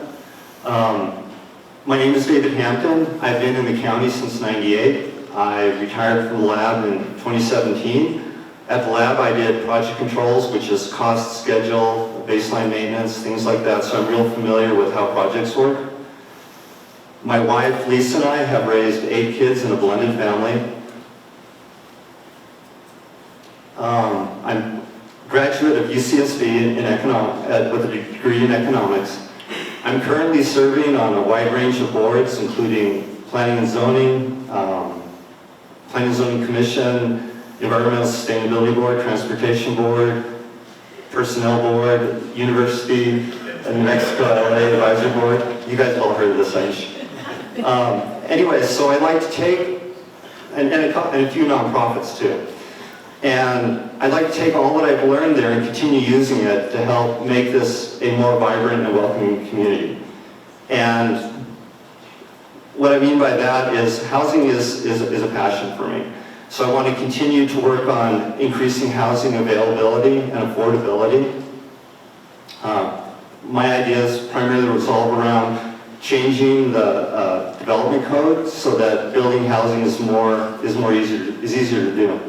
My name is David Hampton. I've been in the county since '98. I retired from the lab in 2017. At the lab, I did project controls, which is cost, schedule, baseline maintenance, things like that, so I'm real familiar with how projects work. My wife, Lisa, and I have raised 8 kids in a blended family. I'm a graduate of UCSB with a degree in economics. I'm currently serving on a wide range of boards, including Planning and Zoning, Planning and Zoning Commission, Environmental Sustainability Board, Transportation Board, Personnel Board, University of New Mexico LA Advisory Board. You guys all heard of this, I think. Anyway, so I'd like to take, and a few nonprofits too. And I'd like to take all that I've learned there and continue using it to help make this a more vibrant and welcoming community. And what I mean by that is housing is a passion for me. So I want to continue to work on increasing housing availability and affordability. My ideas primarily revolve around changing the development code so that building housing is easier to do.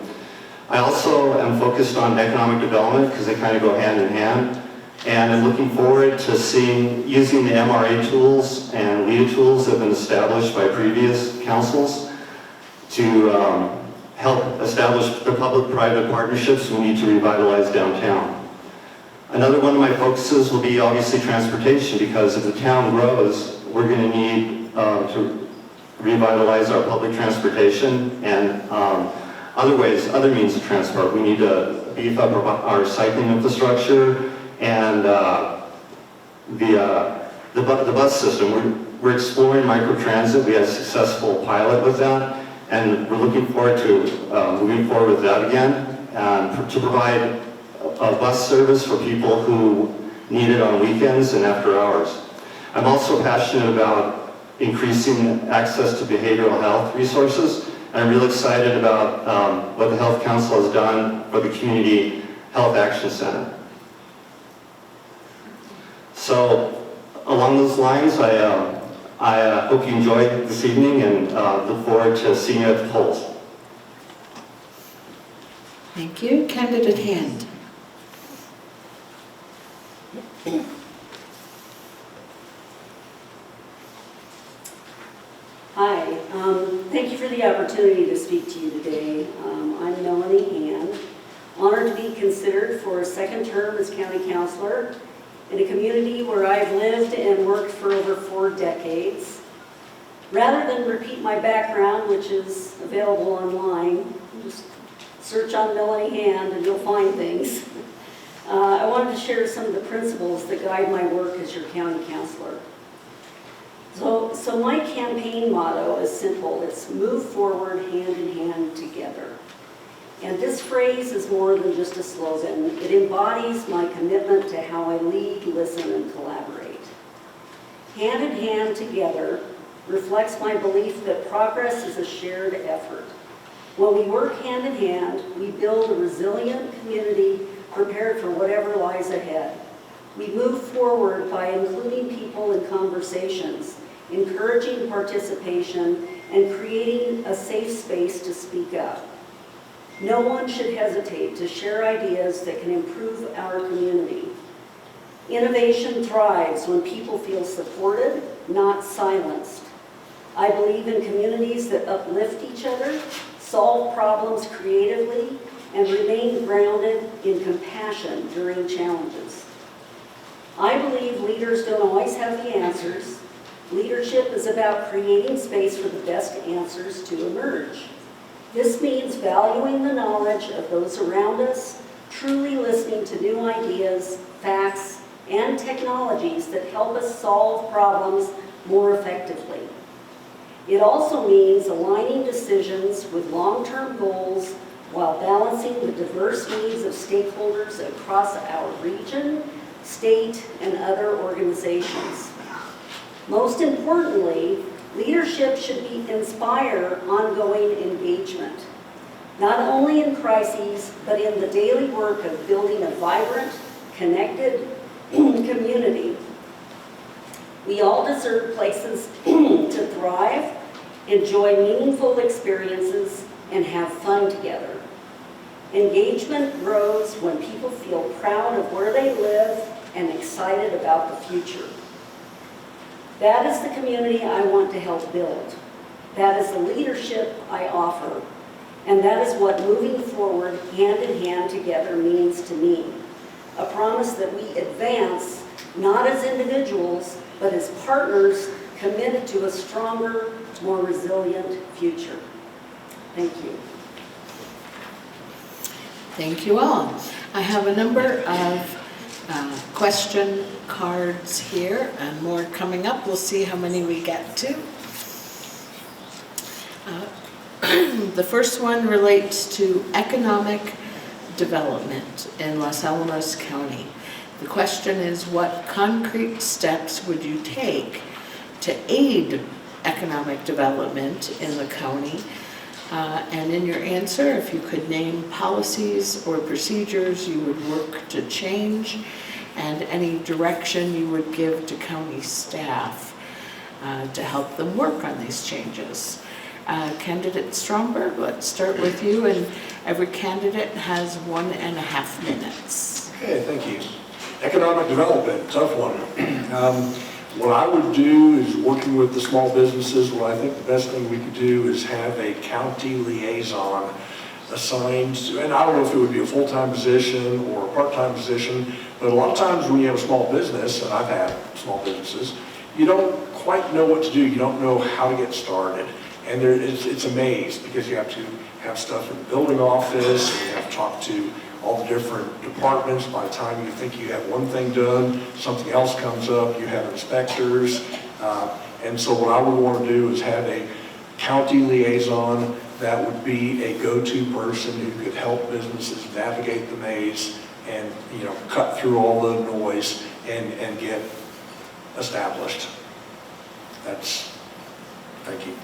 I also am focused on economic development because they kind of go hand in hand. And I'm looking forward to using the MRA tools and LEADA tools that have been established by previous councils to help establish the public-private partnerships we need to revitalize downtown. Another one of my focuses will be obviously transportation, because if the town grows, we're going to need to revitalize our public transportation and other means of transport. We need to beef up our cycling infrastructure and the bus system. We're exploring microtransit. We had a successful pilot with that, and we're looking forward to moving forward with that again, and to provide a bus service for people who need it on weekends and after hours. I'm also passionate about increasing access to behavioral health resources. I'm really excited about what the Health Council has done for the Community Health Action Center. So, along those lines, I hope you enjoyed this evening and look forward to seeing you at the polls. Thank you. Candidate Hand. Hi, thank you for the opportunity to speak to you today. I'm Melanie Hand, honored to be considered for a second term as county councilor in a community where I've lived and worked for over 4 decades. Rather than repeat my background, which is available online, just search on Melanie Hand and you'll find things. I wanted to share some of the principles that guide my work as your county councilor. So my campaign motto is simple. It's move forward hand in hand together. And this phrase is more than just a slogan. It embodies my commitment to how I lead, listen, and collaborate. Hand in hand together reflects my belief that progress is a shared effort. When we work hand in hand, we build a resilient community prepared for whatever lies ahead. We move forward by including people in conversations, encouraging participation, and creating a safe space to speak up. No one should hesitate to share ideas that can improve our community. Innovation thrives when people feel supported, not silenced. I believe in communities that uplift each other, solve problems creatively, and remain grounded in compassion during challenges. I believe leaders don't always have the answers. Leadership is about creating space for the best answers to emerge. This means valuing the knowledge of those around us, truly listening to new ideas, facts, and technologies that help us solve problems more effectively. It also means aligning decisions with long-term goals while balancing the diverse needs of stakeholders across our region, state, and other organizations. Most importantly, leadership should inspire ongoing engagement, not only in crises, but in the daily work of building a vibrant, connected community. We all deserve places to thrive, enjoy meaningful experiences, and have fun together. Engagement grows when people feel proud of where they live and excited about the future. That is the community I want to help build. That is the leadership I offer. And that is what moving forward hand in hand together means to me. A promise that we advance not as individuals, but as partners committed to a stronger, more resilient future. Thank you. Thank you all. I have a number of question cards here and more coming up. We'll see how many we get to. The first one relates to economic development in Los Alamos County. The question is, what concrete steps would you take to aid economic development in the county? And in your answer, if you could name policies or procedures you would work to change, and any direction you would give to county staff to help them work on these changes. Candidate Stromberg, let's start with you, and every candidate has 1.5 minutes. Okay, thank you. Economic development, tough one. What I would do is, working with the small businesses, what I think the best thing we could do is have a county liaison assigned to, and I don't know if it would be a full-time position or a part-time position, but a lot of times when you have a small business, and I've had small businesses, you don't quite know what to do. You don't know how to get started. And it's a maze, because you have to have stuff in the building office, and you have to talk to all the different departments. By the time you think you have one thing done, something else comes up, you have inspectors. And so what I would want to do is have a county liaison that would be a go-to person who could help businesses navigate the maze and, you know, cut through all the noise and get established. Thank you.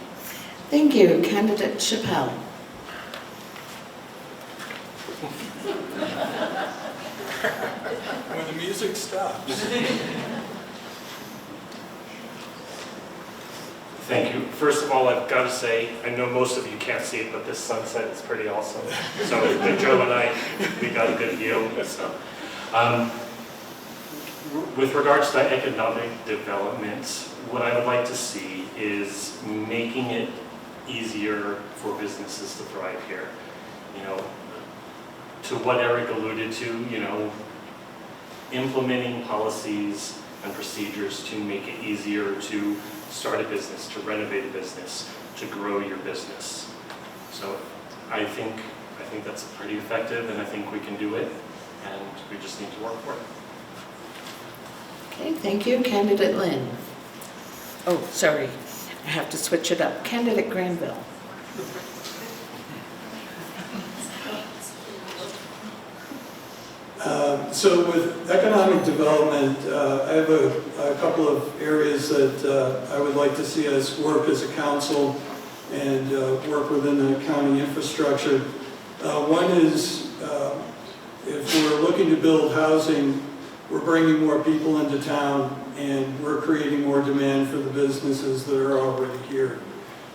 Thank you. Candidate Chappelle. When the music stops. Thank you. First of all, I've got to say, I know most of you can't see it, but this sunset is pretty awesome. So Joe and I, we got a good view. So, with regards to economic development, what I would like to see is making it easier for businesses to thrive here. You know, to what Eric alluded to, you know, implementing policies and procedures to make it easier to start a business, to renovate a business, to grow your business. So I think that's pretty effective, and I think we can do it, and we just need to work for it. Okay, thank you. Candidate Lynn. Oh, sorry, I have to switch it up. Candidate Granville. So with economic development, I have a couple of areas that I would like to see us work as a council and work within the county infrastructure. One is, if we're looking to build housing, we're bringing more people into town and we're creating more demand for the businesses that are already here.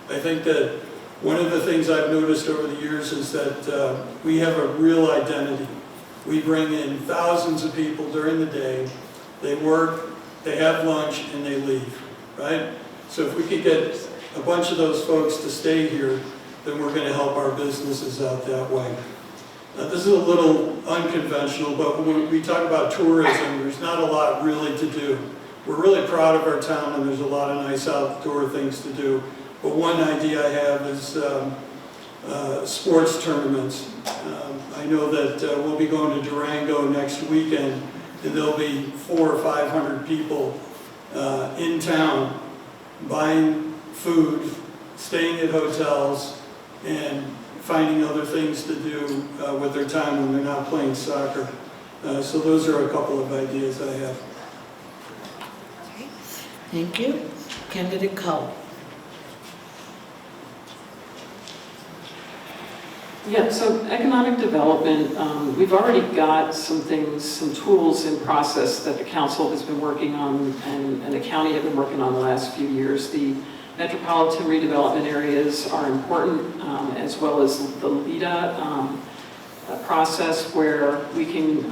I think that one of the things I've noticed over the years is that we have a real identity. We bring in thousands of people during the day. They work, they have lunch, and they leave, right? So if we could get a bunch of those folks to stay here, then we're going to help our businesses out that way. This is a little unconventional, but when we talk about tourism, there's not a lot really to do. We're really proud of our town, and there's a lot of nice outdoor things to do. But one idea I have is sports tournaments. I know that we'll be going to Durango next weekend, and there'll be 400 or 500 people in town buying food, staying at hotels, and finding other things to do with their time when they're not playing soccer. So those are a couple of ideas I have. Thank you. Candidate Cull. Yeah, so economic development, we've already got some things, some tools in process that the council has been working on and the county have been working on the last few years. The metropolitan redevelopment areas are important, as well as the LEDA process where we can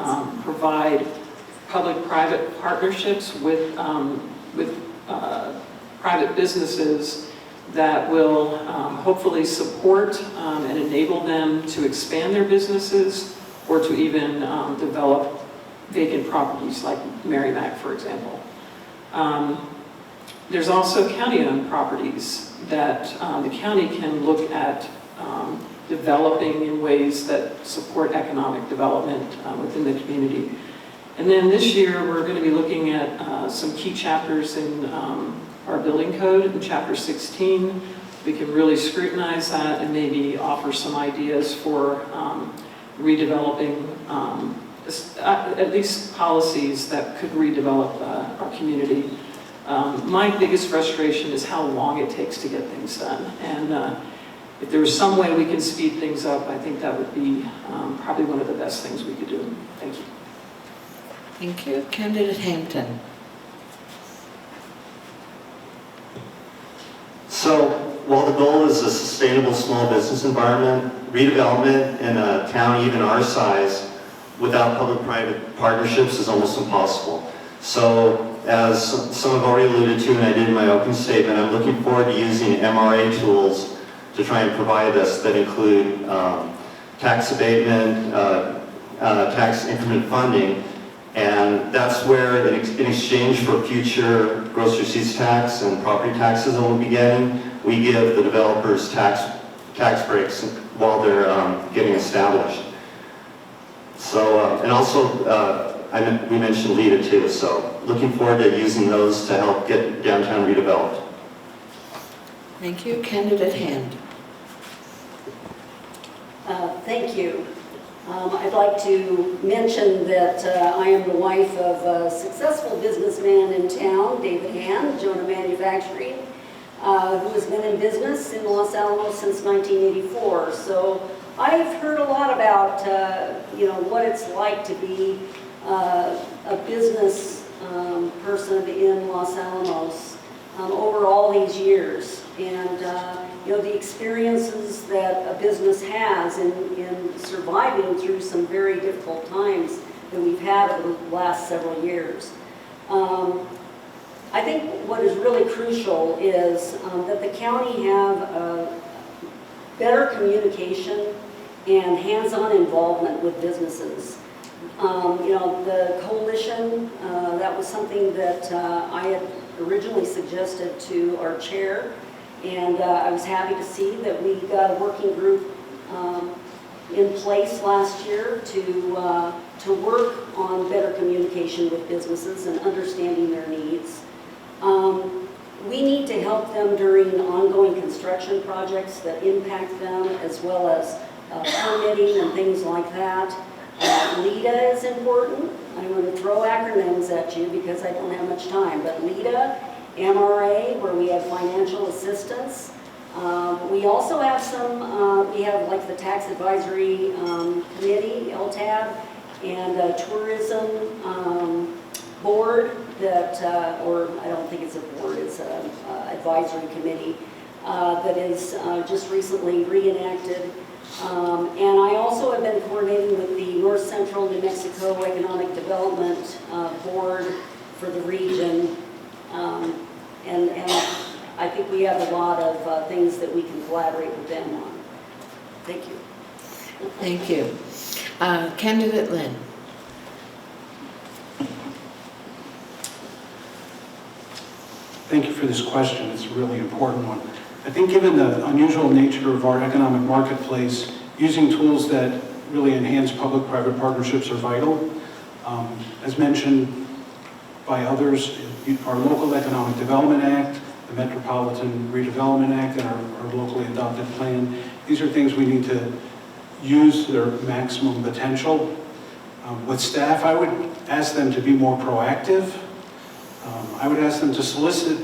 provide public-private partnerships with private businesses that will hopefully support and enable them to expand their businesses or to even develop vacant properties like Merrimack, for example. There's also county-owned properties that the county can look at developing in ways that support economic development within the community. And then this year, we're going to be looking at some key chapters in our building code in Chapter 16. We can really scrutinize that and maybe offer some ideas for redeveloping at least policies that could redevelop our community. My biggest frustration is how long it takes to get things done. And if there was some way we can speed things up, I think that would be probably one of the best things we could do. Thank you. Thank you. Candidate Hampton. So while the goal is a sustainable small business environment, redevelopment in a town even our size without public-private partnerships is almost impossible. So as some have already alluded to, and I did in my opening statement, I'm looking forward to using MRA tools to try and provide this that include tax abatement, tax increment funding, and that's where in exchange for future gross receipts tax and property taxes that we'll be getting, we give the developers tax breaks while they're getting established. So, and also, we mentioned LEDA too, so looking forward to using those to help get downtown redeveloped. Thank you. Candidate Hand. Thank you. I'd like to mention that I am the wife of a successful businessman in town, David Hand, Jonah Manufacturing, who has been in business in Los Alamos since 1984. So I've heard a lot about, what it's like to be a business person in Los Alamos over all these years. And, the experiences that a business has in surviving through some very difficult times that we've had over the last several years. I think what is really crucial is that the county have better communication and hands-on involvement with businesses. The coalition, that was something that I had originally suggested to our chair, and I was happy to see that we got a working group in place last year to work on better communication with businesses and understanding their needs. We need to help them during ongoing construction projects that impact them, as well as permitting and things like that. LEDA is important. I'm going to throw acronyms at you because I don't have much time, but LEDA, MRA, where we have financial assistance. We also have we have like the Tax Advisory Committee, LTAB, and a tourism board that, or I don't think it's a board, it's an advisory committee that is just recently reenacted. And I also have been coordinating with the North Central New Mexico Economic Development Board for the region. And I think we have a lot of things that we can collaborate with them on. Thank you. Thank you. Candidate Lynn. Thank you for this question. It's a really important one. I think given the unusual nature of our economic marketplace, using tools that really enhance public-private partnerships are vital. As mentioned by others, our local Economic Development Act, the Metropolitan Redevelopment Act, and our locally adopted plan, these are things we need to use their maximum potential. With staff, I would ask them to be more proactive. I would ask them to solicit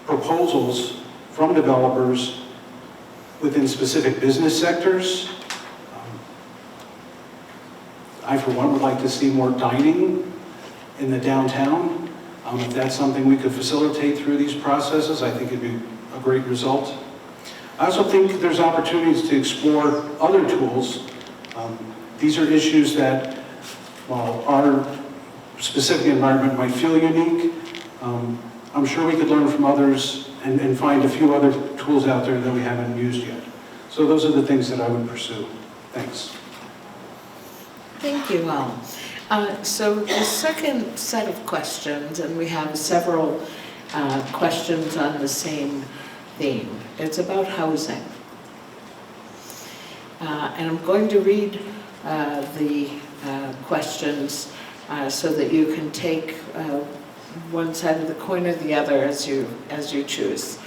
proposals from developers within specific business sectors. I, for one, would like to see more dining in the downtown. If that's something we could facilitate through these processes, I think it'd be a great result. I also think there's opportunities to explore other tools. These are issues that, while our specific environment might feel unique, I'm sure we could learn from others and find a few other tools out there that we haven't used yet. So those are the things that I would pursue. Thanks. Thank you all. So the second set of questions, and we have several questions on the same theme. It's about housing. And I'm going to read the questions so that you can take one side of the coin or the other as you choose.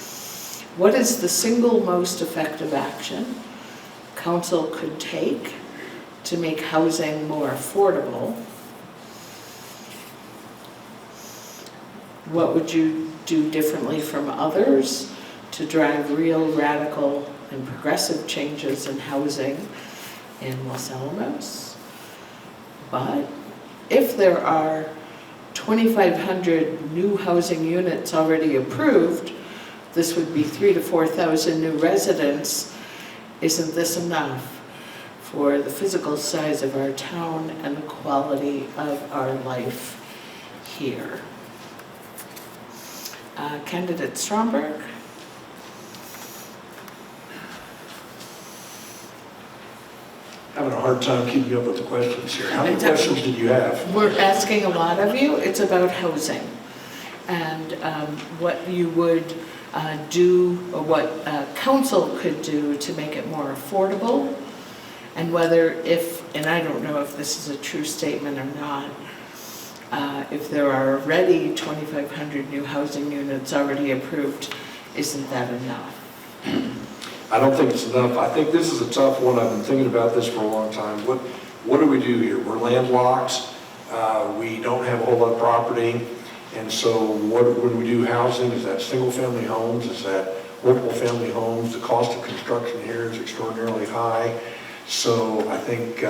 What is the single most effective action council could take to make housing more affordable? What would you do differently from others to drive real, radical, and progressive changes in housing in Los Alamos? But if there are 2,500 new housing units already approved, this would be 3,000 to 4,000 new residents. Isn't this enough for the physical size of our town and the quality of our life here? Candidate Stromberg. Having a hard time keeping up with the questions here. How many questions did you have? We're asking a lot of you. It's about housing and what you would do, or what council could do to make it more affordable, and whether and I don't know if this is a true statement or not, if there are already 2,500 new housing units already approved, isn't that enough? I don't think it's enough. I think this is a tough one. I've been thinking about this for a long time. What do we do here? We're landlocked. We don't have a whole lot of property. And so when we do housing, is that single family homes? Is that multiple family homes? The cost of construction here is extraordinarily high. So I think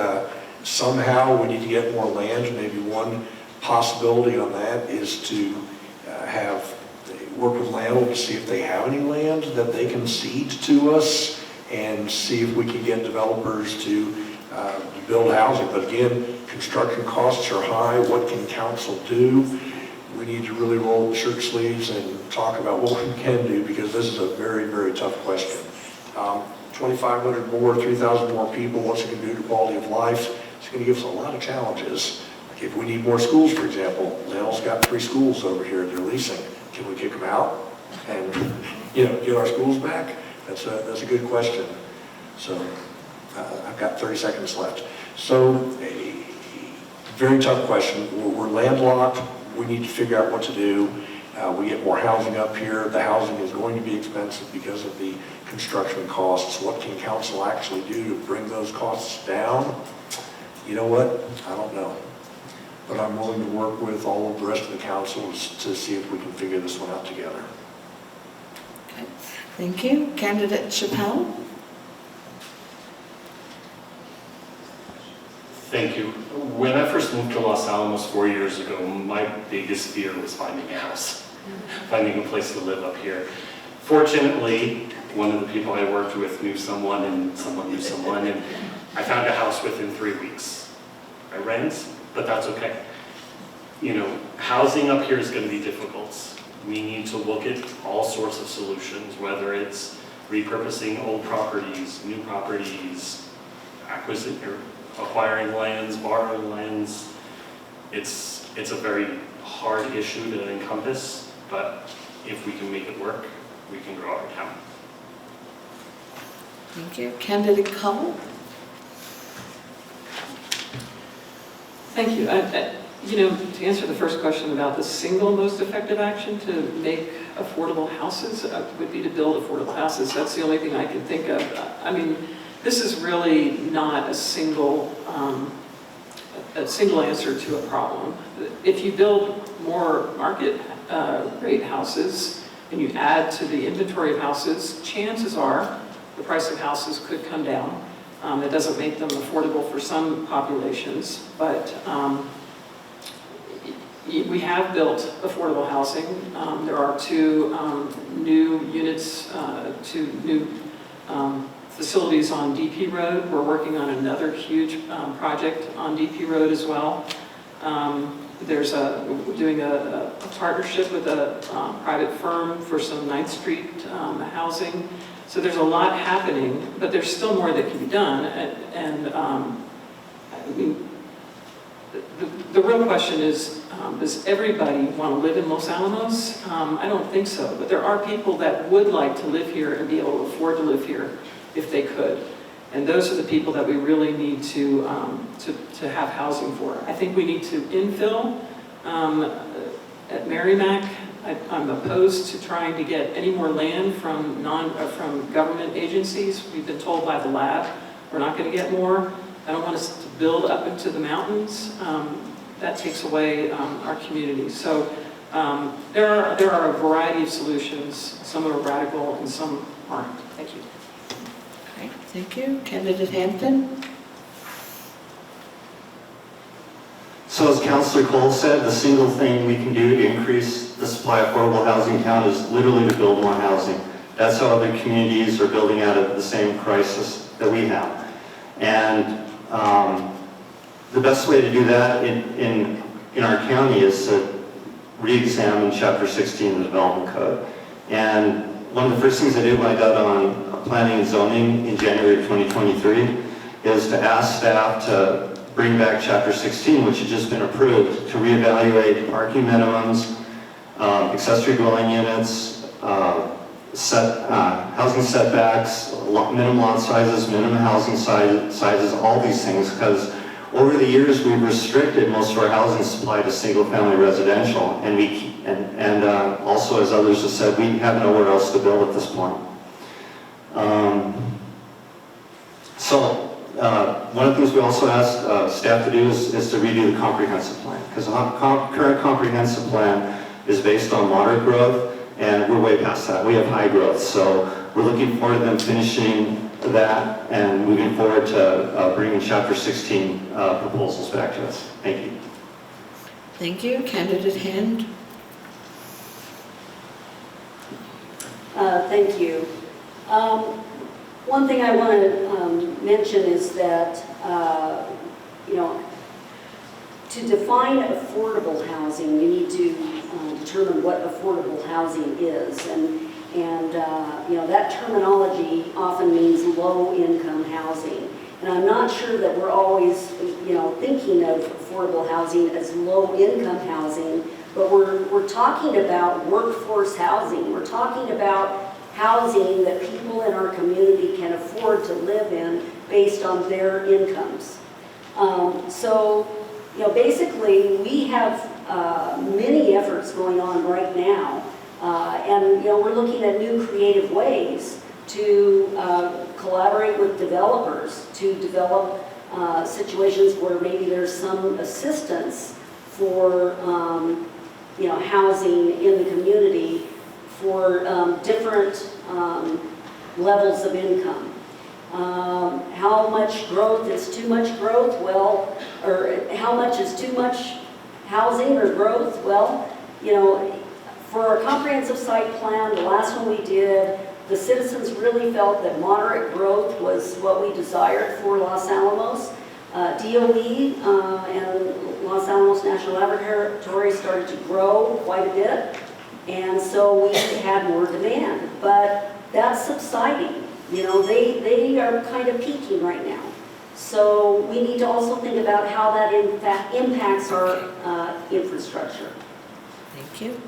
somehow we need to get more land. Maybe one possibility on that is to work with landlords to see if they have any land that they can cede to us, and see if we can get developers to build housing. But again, construction costs are high. What can council do? We need to really roll the shirt sleeves and talk about what we can do, because this is a very, very tough question. 2,500 more, 3,000 more people, what's it going to do to quality of life? It's going to give us a lot of challenges. Like if we need more schools, for example, Lennell's got 3 schools over here they're leasing. Can we kick them out and get our schools back? That's a good question. So I've got 30 seconds left. So a very tough question. We're landlocked. We need to figure out what to do. We get more housing up here. The housing is going to be expensive because of the construction costs. What can council actually do to bring those costs down? You know what? I don't know. But I'm willing to work with all of the rest of the councils to see if we can figure this one out together. Okay. Thank you. Candidate Chappelle. Thank you. When I first moved to Los Alamos 4 years ago, my biggest fear was finding a house, finding a place to live up here. Fortunately, one of the people I worked with knew someone, and someone knew someone, and I found a house within 3 weeks. I rent, but that's okay. Housing up here is going to be difficult. We need to look at all sorts of solutions, whether it's repurposing old properties, new properties, acquiring lands, borrowing lands. It's a very hard issue to encompass, but if we can make it work, we can grow our town. Thank you. Candidate Cole? Thank you. You know, to answer the first question about the single most effective action to make affordable houses would be to build affordable houses. That's the only thing I can think of. I mean, this is really not a single answer to a problem. If you build more market rate houses and you add to the inventory of houses, chances are the price of houses could come down. It doesn't make them affordable for some populations, but we have built affordable housing. There are 2 new units, 2 new facilities on DP Road. We're working on another huge project on DP Road as well. We're doing a partnership with a private firm for some 9th Street housing. So there's a lot happening, but there's still more that can be done. And I mean, the real question is, does everybody want to live in Los Alamos? I don't think so, but there are people that would like to live here and be able to afford to live here if they could. And those are the people that we really need to have housing for. I think we need to infill at Merrimack. I'm opposed to trying to get any more land from government agencies. We've been told by the lab we're not going to get more. I don't want us to build up into the mountains. That takes away our community. So there are a variety of solutions. Some are radical and some aren't. Thank you. All right, thank you. Candidate Hampton? So as Councilor Cole said, the single thing we can do to increase the supply of affordable housing in town is literally to build more housing. That's how other communities are building out of the same crisis that we have. And the best way to do that in our county is to re-examine Chapter 16 of the Development Code. And one of the first things I did when I got on planning and zoning in January of 2023 is to ask staff to bring back Chapter 16, which had just been approved, to reevaluate parking minimums, accessory dwelling units, housing setbacks, minimum lot sizes, minimum housing sizes, all these things, because over the years we've restricted most of our housing supply to single-family residential, and also, as others have said, we have nowhere else to build at this point. One of the things we also asked staff to do is to redo the comprehensive plan, because the current comprehensive plan is based on moderate growth, and we're way past that. We have high growth, so we're looking forward to them finishing that and moving forward to bringing Chapter 16 proposals back to us. Thank you. Thank you. Candidate Hand? Thank you. One thing I want to mention is that, to define affordable housing, you need to determine what affordable housing is. And that terminology often means low-income housing. And I'm not sure that we're always, thinking of affordable housing as low-income housing, but we're talking about workforce housing. We're talking about housing that people in our community can afford to live in based on their incomes. Basically, we have many efforts going on right now, and we're looking at new creative ways to collaborate with developers to develop situations where maybe there's some assistance for housing in the community for different levels of income. How much growth is too much growth? Well, or how much is too much housing or growth? Well, for our comprehensive site plan, the last one we did, the citizens really felt that moderate growth was what we desired for Los Alamos. DOE and Los Alamos National Laboratory started to grow quite a bit, and so we had more demand. But that's subsiding. They are kind of peaking right now. So we need to also think about how that impacts our infrastructure. Thank you.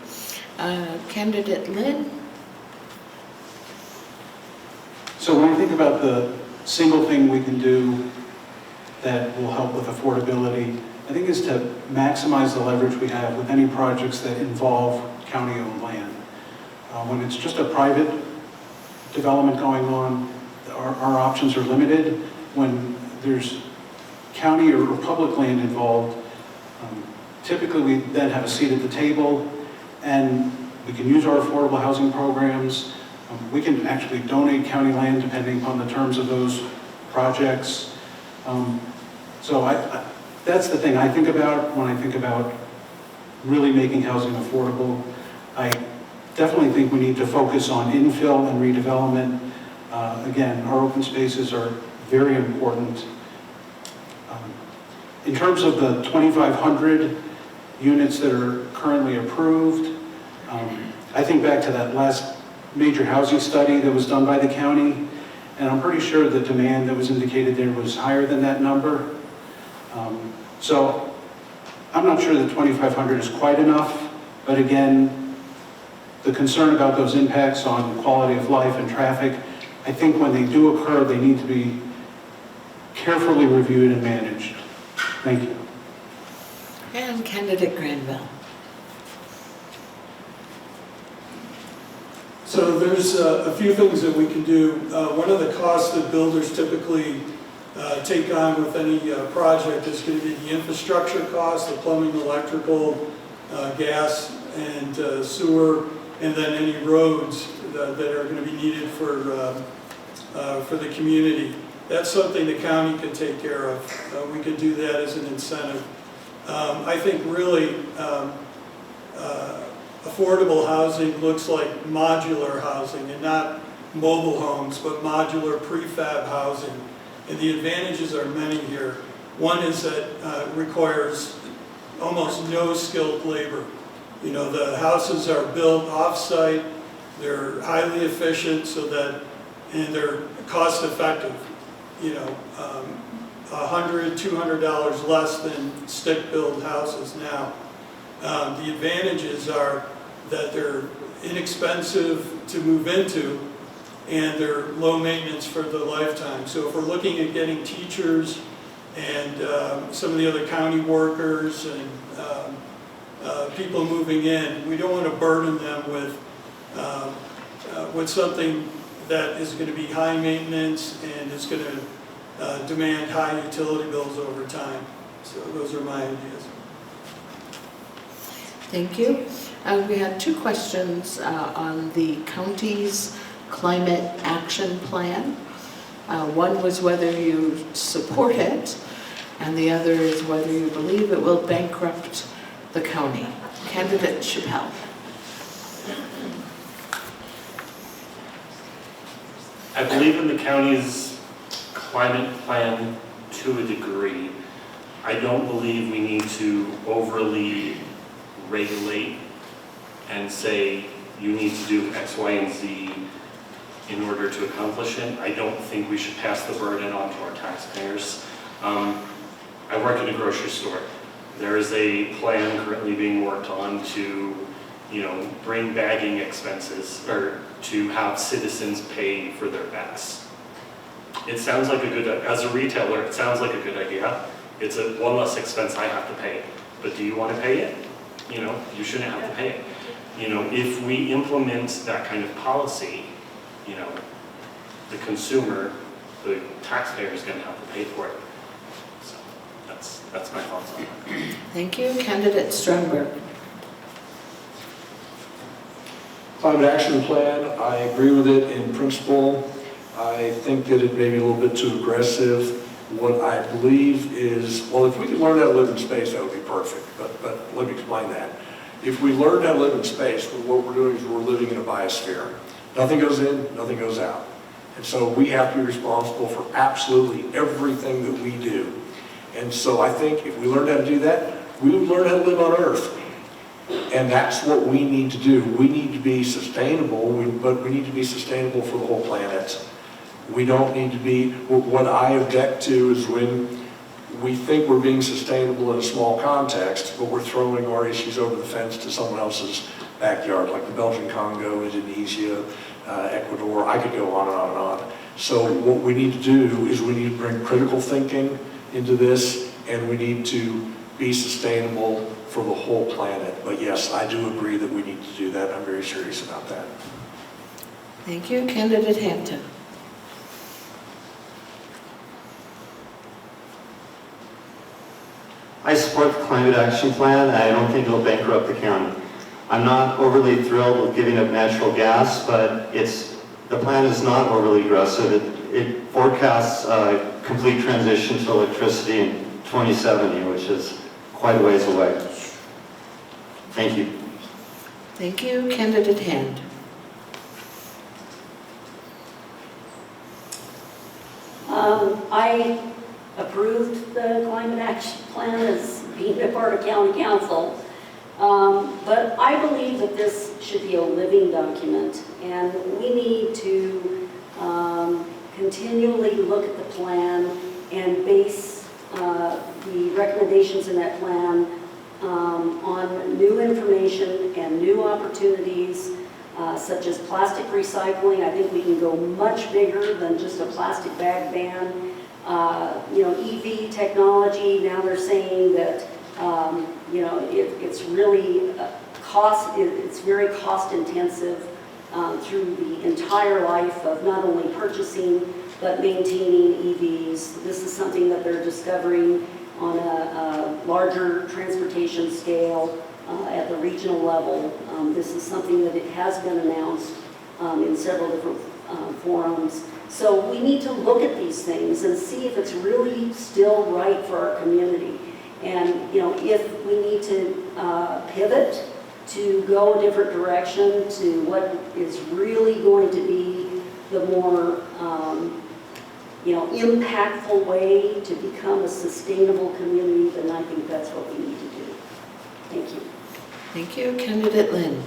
Candidate Lynn? So when I think about the single thing we can do that will help with affordability, I think is to maximize the leverage we have with any projects that involve county-owned land. When it's just a private development going on, our options are limited. When there's county or public land involved, typically we then have a seat at the table, and we can use our affordable housing programs. We can actually donate county land depending upon the terms of those projects. So that's the thing I think about when I think about really making housing affordable. I definitely think we need to focus on infill and redevelopment. Again, our open spaces are very important. In terms of the 2,500 units that are currently approved, I think back to that last major housing study that was done by the county, and I'm pretty sure the demand that was indicated there was higher than that number. So I'm not sure that 2,500 is quite enough, but again, the concern about those impacts on quality of life and traffic, I think when they do occur, they need to be carefully reviewed and managed. Thank you. And Candidate Granville? So there's a few things that we can do. One of the costs that builders typically take on with any project is going to be the infrastructure costs, the plumbing, electrical, gas, and sewer, and then any roads that are going to be needed for the community. That's something the county can take care of. We could do that as an incentive. I think really affordable housing looks like modular housing, and not mobile homes, but modular prefab housing. And the advantages are many here. One is that it requires almost no skilled labor. You know, the houses are built off-site, they're highly efficient and they're cost effective. You know, $100, $200 less than stick-built houses now. The advantages are that they're inexpensive to move into, and they're low maintenance for the lifetime. So if we're looking at getting teachers and some of the other county workers and people moving in, we don't want to burden them with something that is going to be high maintenance and is going to demand high utility bills over time. So those are my ideas. Thank you. We had two questions on the county's climate action plan. One was whether you support it, and the other is whether you believe it will bankrupt the county. Candidate Chappell. I believe in the county's climate plan to a degree. I don't believe we need to overly regulate and say you need to do X, Y, and Z in order to accomplish it. I don't think we should pass the burden on to our taxpayers. I work in a grocery store. There is a plan currently being worked on to, bring bagging expenses, or to have citizens pay for their bags. It sounds like as a retailer, it sounds like a good idea. It's one less expense I have to pay. But do you want to pay it? You shouldn't have to pay it. If we implement that kind of policy, the consumer, the taxpayer is going to have to pay for it. So that's my thoughts on that. Thank you. Candidate Stromberg. Climate action plan, I agree with it in principle. I think that it may be a little bit too aggressive. What I believe is, well, if we could learn how to live in space, that would be perfect, but let me explain that. If we learn how to live in space, what we're doing is we're living in a biosphere. Nothing goes in, nothing goes out. And so we have to be responsible for absolutely everything that we do. And so I think if we learn how to do that, we would learn how to live on Earth. And that's what we need to do. We need to be sustainable, but we need to be sustainable for the whole planet. We don't need to be, what I object to is when we think we're being sustainable in a small context, but we're throwing our issues over the fence to someone else's backyard, like the Belgian Congo, Indonesia, Ecuador. I could go on and on and on. So what we need to do is we need to bring critical thinking into this, and we need to be sustainable for the whole planet. But yes, I do agree that we need to do that. I'm very serious about that. Thank you. Candidate Hampton. I support the Climate Action Plan, and I don't think it'll bankrupt the county. I'm not overly thrilled with giving up natural gas, but the plan is not overly aggressive. It forecasts a complete transition to electricity in 2070, which is quite a ways away. Thank you. Thank you. Candidate Hand. I approved the climate action plan as being a part of county council. But I believe that this should be a living document, and we need to continually look at the plan and base the recommendations in that plan on new information and new opportunities, such as plastic recycling. I think we can go much bigger than just a plastic bag ban. EV technology, now they're saying that it's really it's very cost intensive through the entire life of not only purchasing but maintaining EVs. This is something that they're discovering on a larger transportation scale at the regional level. This is something that it has been announced in several different forums. So we need to look at these things and see if it's really still right for our community. And if we need to pivot to go a different direction to what is really going to be the more impactful way to become a sustainable community, then I think that's what we need to do. Thank you. Thank you. Candidate Lynn.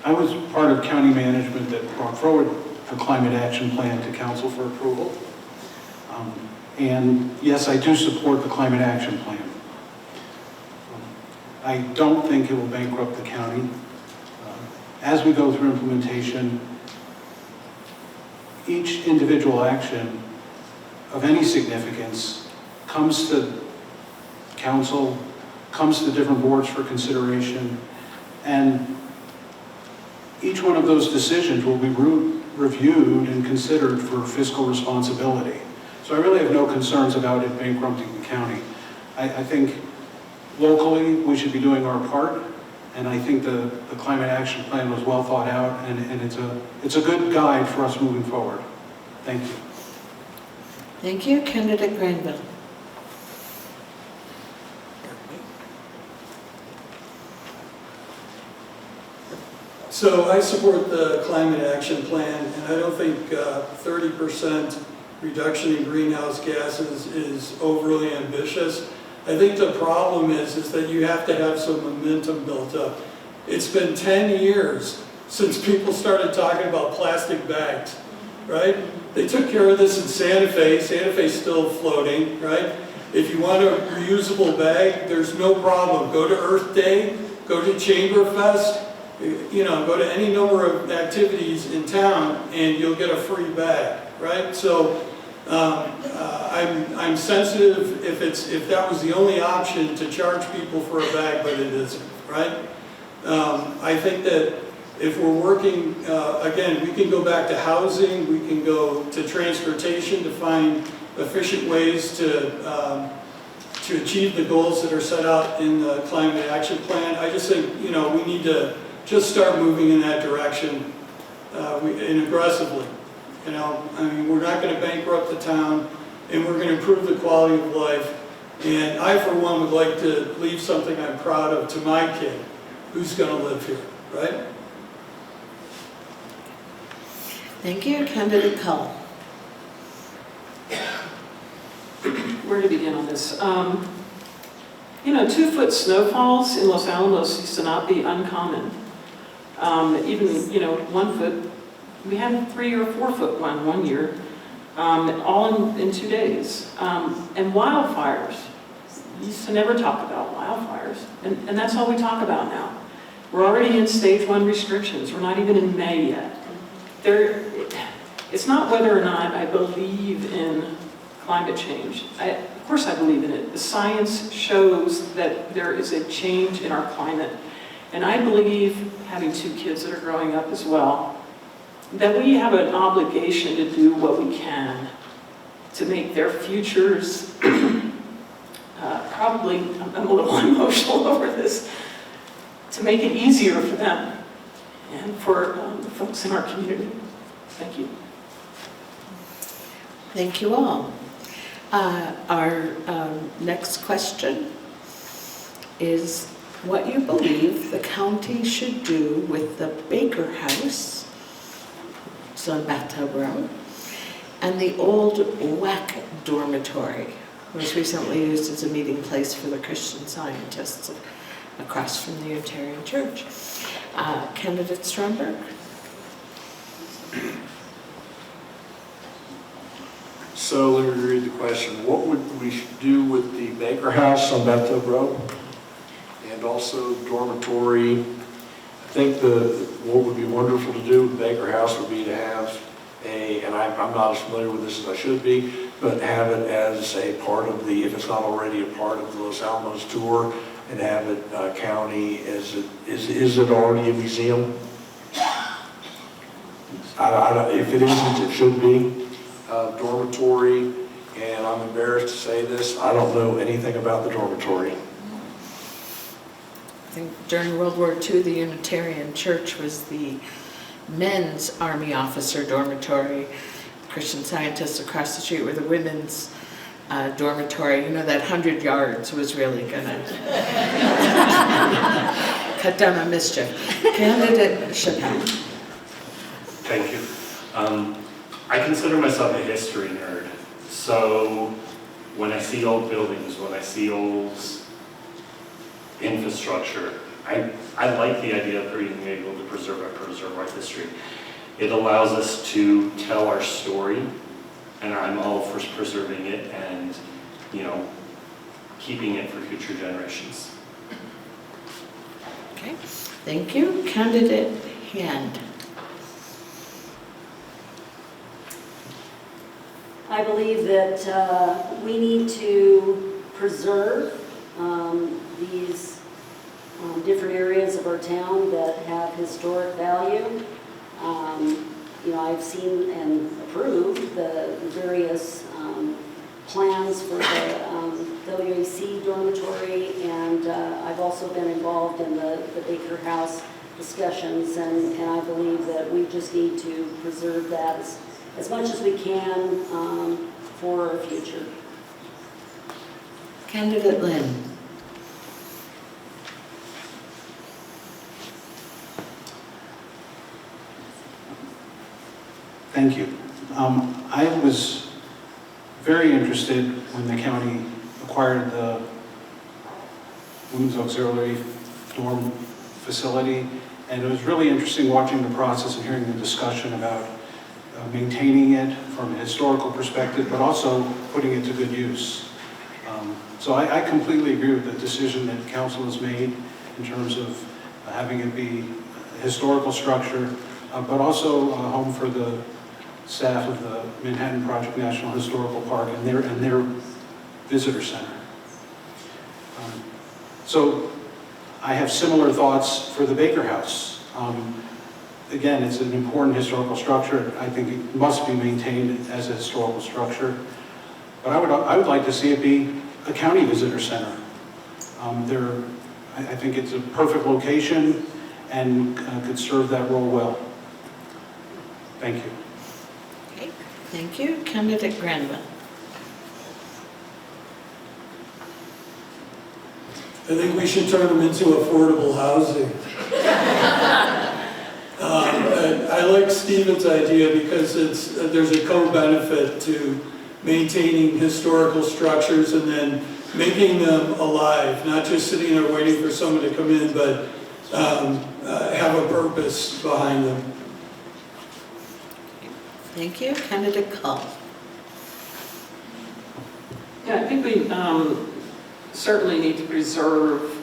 I was part of county management that brought forward the climate action plan to council for approval. And yes, I do support the climate action plan. I don't think it will bankrupt the county. As we go through implementation, each individual action of any significance comes to council, comes to different boards for consideration, and each one of those decisions will be reviewed and considered for fiscal responsibility. So I really have no concerns about it bankrupting the county. I think locally we should be doing our part, and I think the climate action plan was well thought out, and it's a good guide for us moving forward. Thank you. Thank you. Candidate Granville. So I support the climate action plan, and I don't think 30% reduction in greenhouse gases is overly ambitious. I think the problem is that you have to have some momentum built up. It's been 10 years since people started talking about plastic bags, right? They took care of this in Santa Fe. Santa Fe's still floating, right? If you want a reusable bag, there's no problem. Go to Earth Day, go to Chamberfest, go to any number of activities in town and you'll get a free bag, right? So I'm sensitive if that was the only option to charge people for a bag, but it isn't, right? I think that if we're working, again, we can go back to housing, we can go to transportation to find efficient ways to achieve the goals that are set out in the climate action plan. I just think, we need to just start moving in that direction and aggressively. We're not going to bankrupt the town, and we're going to improve the quality of life. And I, for one, would like to leave something I'm proud of to my kid, who's going to live here, right? Thank you. Candidate Cull. Where to begin on this? 2-foot snowfalls in Los Alamos used to not be uncommon. Even, 1 foot, we had 3 or 4 foot one year, all in 2 days. And wildfires, we used to never talk about wildfires, and that's all we talk about now. We're already in stage 1 restrictions. We're not even in May yet. It's not whether or not I believe in climate change. Of course I believe in it. The science shows that there is a change in our climate. And I believe, having 2 kids that are growing up as well, that we have an obligation to do what we can to make their futures, probably, I'm a little emotional over this, to make it easier for them and for the folks in our community. Thank you. Thank you all. Our next question is what you believe the county should do with the Baker House, it's on Bathtub Road, and the old WAC dormitory, was recently used as a meeting place for the Christian Scientists across from the Unitarian Church. Candidate Stromberg. So let me read the question. What would we do with the Baker House on Bathtub Road? And also dormitory. I think what would be wonderful to do with Baker House would be to have and I'm not as familiar with this as I should be, but have it as a part of the, if it's not already a part of the Los Alamos tour, and have it county, is it already a museum? If it isn't, it should be. Dormitory, and I'm embarrassed to say this, I don't know anything about the dormitory. I think during World War II, the Unitarian Church was the men's Army officer dormitory. Christian Scientists across the street were the women's dormitory. You know, that 100 yards was really gonna cut down on mischief. Candidate Chappelle. Thank you. I consider myself a history nerd. So when I see old buildings, when I see old infrastructure, I like the idea of being able to preserve our history. It allows us to tell our story, and I'm all for preserving it and, keeping it for future generations. Okay, thank you. Candidate Hand. I believe that we need to preserve these different areas of our town that have historic value. I've seen and approved the various plans for the WAC dormitory, and I've also been involved in the Baker House discussions, and I believe that we just need to preserve that as much as we can for our future. Candidate Lynn. Thank you. I was very interested when the county acquired the Women's Auxiliary dorm facility, and it was really interesting watching the process and hearing the discussion about maintaining it from a historical perspective, but also putting it to good use. So I completely agree with the decision that council has made in terms of having it be a historical structure, but also a home for the staff of the Manhattan Project National Historical Park and their visitor center. So I have similar thoughts for the Baker House. Again, it's an important historical structure. I think it must be maintained as a historical structure. But I would like to see it be a county visitor center. I think it's a perfect location and could serve that role well. Thank you. Okay, thank you. Candidate Granville. I think we should turn them into affordable housing. I like Stephen's idea because there's a co-benefit to maintaining historical structures and then making them alive, not just sitting there waiting for someone to come in, but have a purpose behind them. Thank you. Candidate Cull. Yeah, I think we certainly need to preserve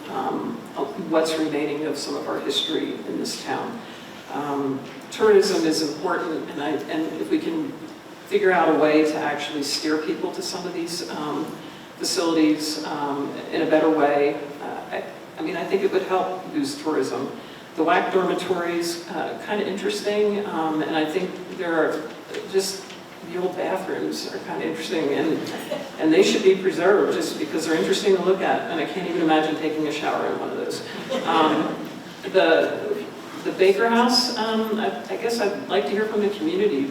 what's remaining of some of our history in this town. Tourism is important, and if we can figure out a way to actually steer people to some of these facilities in a better way, I mean, I think it would help boost tourism. The WAC dormitories, kind of interesting, and I think there are just the old bathrooms are kind of interesting, and they should be preserved just because they're interesting to look at, and I can't even imagine taking a shower in one of those. The Baker House, I guess I'd like to hear from the community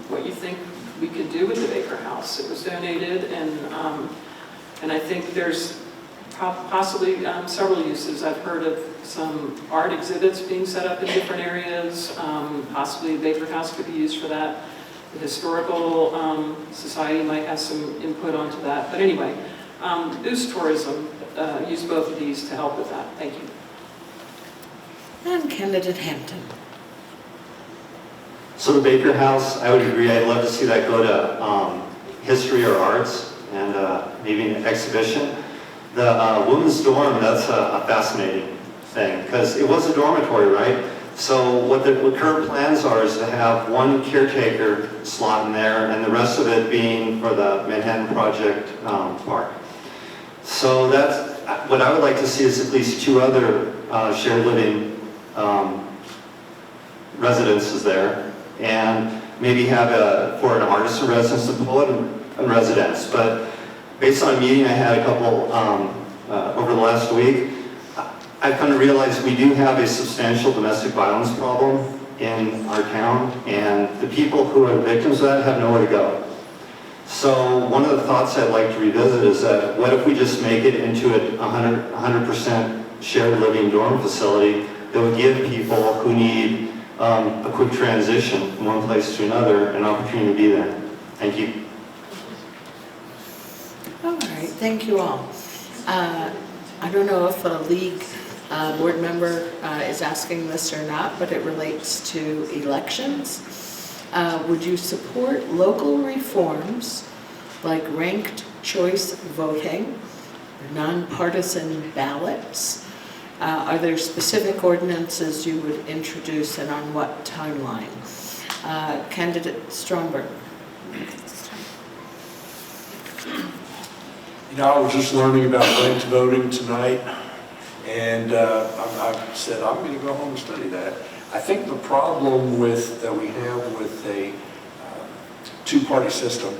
what you think we could do with the Baker House. It was donated, and I think there's possibly several uses. I've heard of some art exhibits being set up in different areas. Possibly the Baker House could be used for that. The Historical Society might have some input onto that. But anyway, boost tourism, use both of these to help with that. Thank you. And Candidate Hampton. So the Baker House, I would agree. I'd love to see that go to history or arts and maybe an exhibition. The women's dorm, that's a fascinating thing because it was a dormitory, right? So what current plans are is to have one caretaker slot in there and the rest of it being for the Manhattan Project Park. So that's what I would like to see is at least 2 other shared living residences there, and maybe have for an artist in residence, a poet in residence. But based on a meeting I had a couple over the last week, I've come to realize we do have a substantial domestic violence problem in our town, and the people who are victims of that have nowhere to go. So one of the thoughts I'd like to revisit is that what if we just make it into a 100% shared living dorm facility that would give people who need a quick transition from one place to another an opportunity to be there. Thank you. All right, thank you all. I don't know if a league board member is asking this or not, but it relates to elections. Would you support local reforms like ranked choice voting, nonpartisan ballots? Are there specific ordinances you would introduce and on what timeline? Candidate Stromberg. You know, I was just learning about ranked voting tonight, and I said, I'm going to go home and study that. I think the problem that we have with a two-party system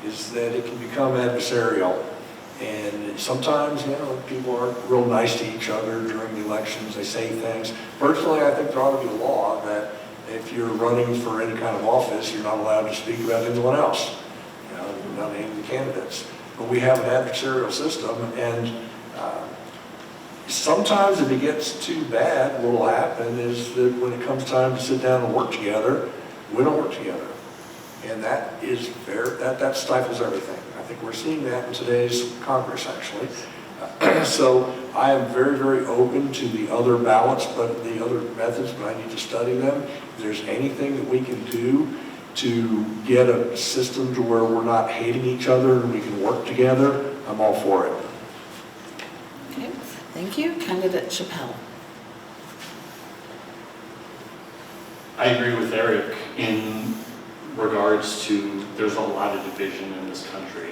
is that it can become adversarial. And sometimes, you know, people aren't real nice to each other during the elections. They say things. Personally, I think there ought to be a law that if you're running for any kind of office, you're not allowed to speak about anyone else, you know, not any of the candidates. But we have an adversarial system, and sometimes if it gets too bad, what will happen is that when it comes time to sit down and work together, we don't work together. And that is that stifles everything. I think we're seeing that in today's Congress, actually. So I am very, very open to the other ballots, but the other methods, but I need to study them. If there's anything that we can do to get a system to where we're not hating each other and we can work together, I'm all for it. Okay, thank you. Candidate Chappelle. I agree with Eric in regards to there's a lot of division in this country.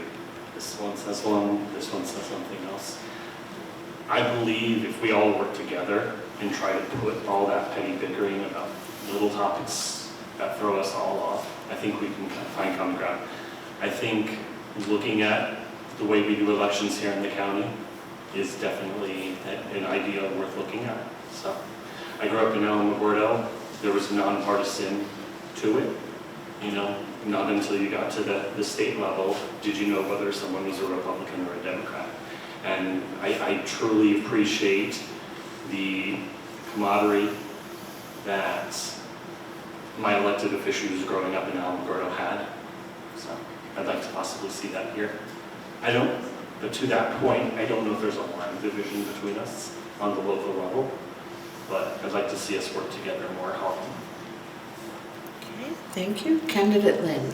This one says one, this one says something else. I believe if we all work together and try to put all that petty bickering about little topics that throw us all off, I think we can find common ground. I think looking at the way we do elections here in the county is definitely an idea worth looking at. So I grew up in Alamogordo. There was nonpartisan to it. You know, not until you got to the state level did you know whether someone was a Republican or a Democrat. And I truly appreciate the camaraderie that my elected officials growing up in Alamogordo had. So I'd like to possibly see that here. But to that point, I don't know if there's a line of division between us on the local level. but I'd like to see us work together more often. Okay, thank you. Candidate Lynn.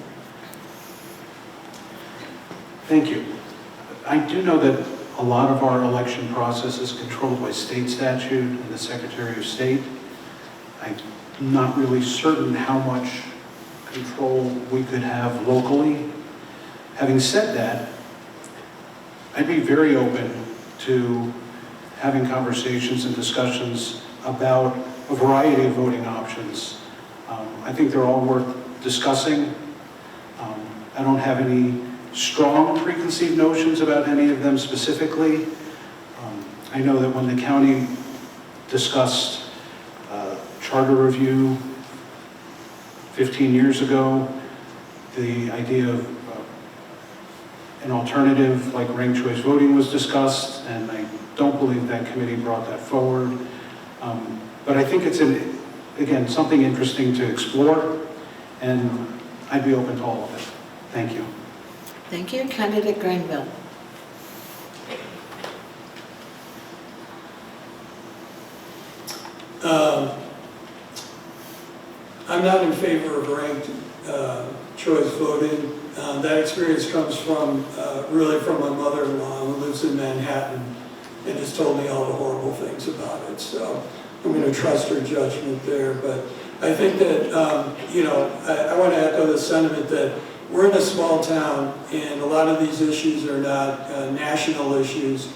Thank you. I do know that a lot of our election process is controlled by state statute and the Secretary of State. I'm not really certain how much control we could have locally. Having said that, I'd be very open to having conversations and discussions about a variety of voting options. I think they're all worth discussing. I don't have any strong preconceived notions about any of them specifically. I know that when the county discussed charter review 15 years ago, the idea of an alternative like ranked choice voting was discussed, and I don't believe that committee brought that forward. But I think it's, again, something interesting to explore, and I'd be open to all of it. Thank you. Thank you. Candidate Granville. I'm not in favor of ranked choice voting. That experience comes from, really from my mother-in-law who lives in Manhattan and has told me all the horrible things about it. So I'm going to trust her judgment there. But I think that, I want to echo the sentiment that we're in a small town and a lot of these issues are not national issues.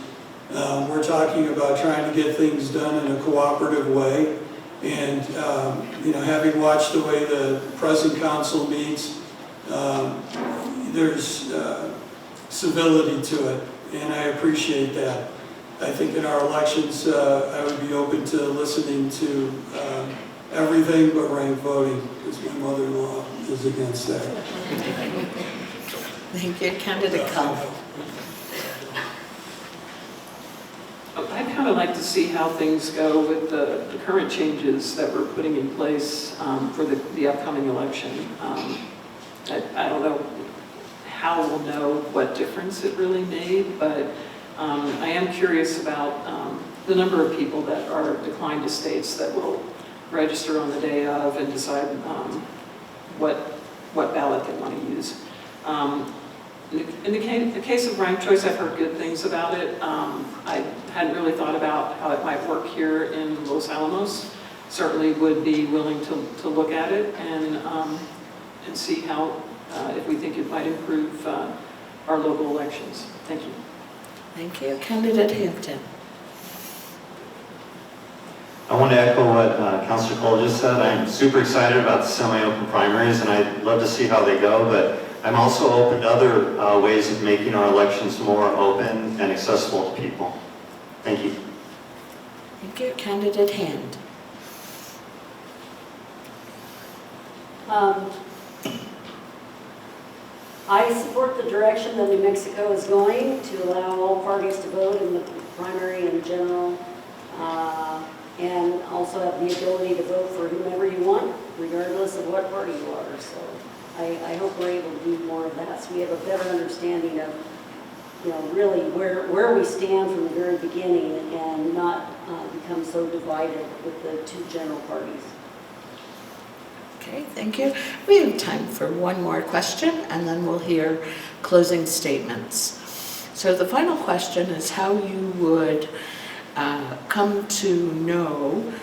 We're talking about trying to get things done in a cooperative way. And, having watched the way the present council meets, there's civility to it, and I appreciate that. I think in our elections, I would be open to listening to everything but ranked voting, because my mother-in-law is against that. Thank you. Candidate Cull. I'd kind of like to see how things go with the current changes that we're putting in place for the upcoming election. I don't know how we'll know what difference it really made, but I am curious about the number of people that are declined estates that will register on the day of and decide what ballot they want to use. In the case of ranked choice, I've heard good things about it. I hadn't really thought about how it might work here in Los Alamos. Certainly would be willing to look at it and see how, if we think it might improve our local elections. Thank you. Thank you. Candidate Hampton. I want to echo what Councilor Cole just said. I'm super excited about the semi-open primaries, and I'd love to see how they go, but I'm also open to other ways of making our elections more open and accessible to people. Thank you. Thank you. Candidate Hand. I support the direction that New Mexico is going to allow all parties to vote in the primary and general, and also have the ability to vote for whomever you want, regardless of what party you are. So I hope we're able to do more of that, so we have a better understanding of, really where we stand from the very beginning, and not become so divided with the two general parties. Okay, thank you. We have time for one more question, and then we'll hear closing statements. So the final question is how you would come to know,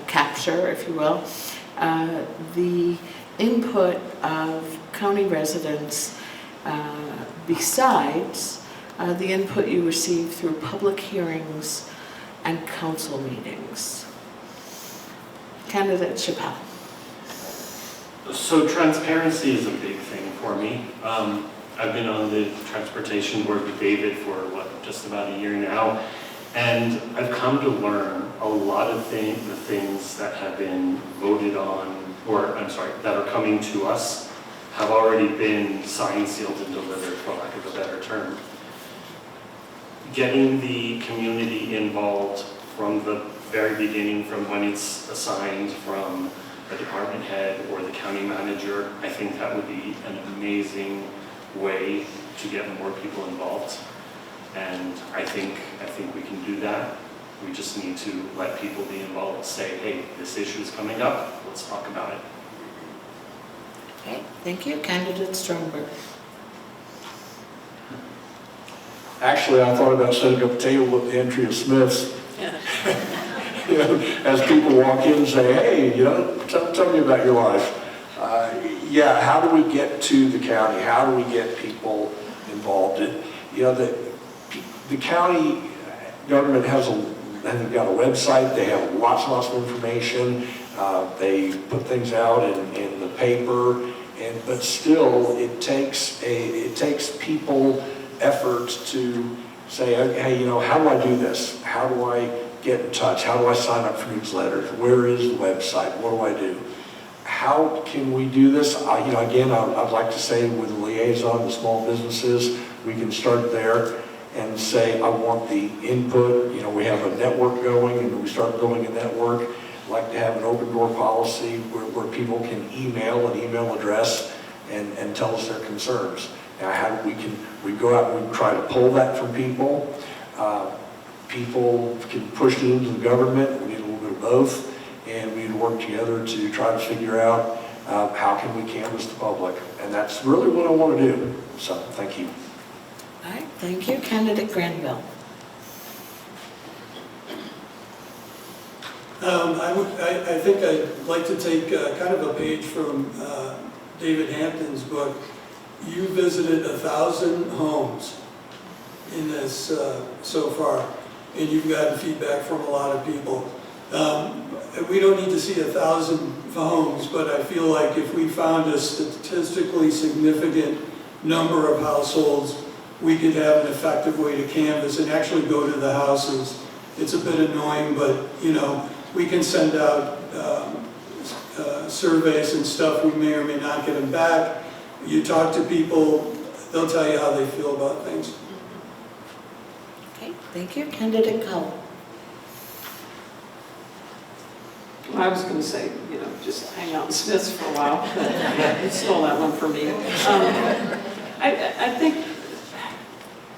capture, if you will, the input of county residents besides the input you receive through public hearings and council meetings. Candidate Chappelle. So transparency is a big thing for me. I've been on the transportation board with David for just about a year now, and I've come to learn a lot of the things that have been voted on, or I'm sorry, that are coming to us, have already been signed, sealed, and delivered, for lack of a better term. Getting the community involved from the very beginning, from when it's assigned from a department head or the county manager, I think that would be an amazing way to get more people involved. And I think we can do that. We just need to let people be involved, say, hey, this issue is coming up, let's talk about it. Okay, thank you. Candidate Stromberg. Actually, I thought about setting up a table at the entry of Smith's. You know, as people walk in and say, hey, you know, tell me about your life. Yeah, how do we get to the county? How do we get people involved? You know, the county government they've got a website, they have lots and lots of information, they put things out in the paper, but still it takes people effort to say, hey, you know, how do I do this? How do I get in touch? How do I sign up for newsletters? Where is the website? What do I do? How can we do this? You know, again, I'd like to say with the liaison to small businesses, we can start there and say, I want the input. You know, we have a network going, and we start building a network. I'd like to have an open door policy where people can email an email address and tell us their concerns. Now, how we go out and we try to pull that from people. People can push it into the government. We need a little bit of both. And we need to work together to try to figure out how can we canvass the public. And that's really what I want to do. So, thank you. All right, thank you. Candidate Granville. I think I'd like to take kind of a page from David Hampton's book. You visited 1,000 homes in this so far, and you've gotten feedback from a lot of people. We don't need to see 1,000 homes, but I feel like if we found a statistically significant number of households, we could have an effective way to canvass and actually go to the houses. It's a bit annoying, but you know, we can send out surveys and stuff. We may or may not get them back. You talk to people, they'll tell you how they feel about things. Okay, thank you. Candidate Cowell. I was going to say, you know, just hang out in Smith's for a while, but you stole that one from me. I think,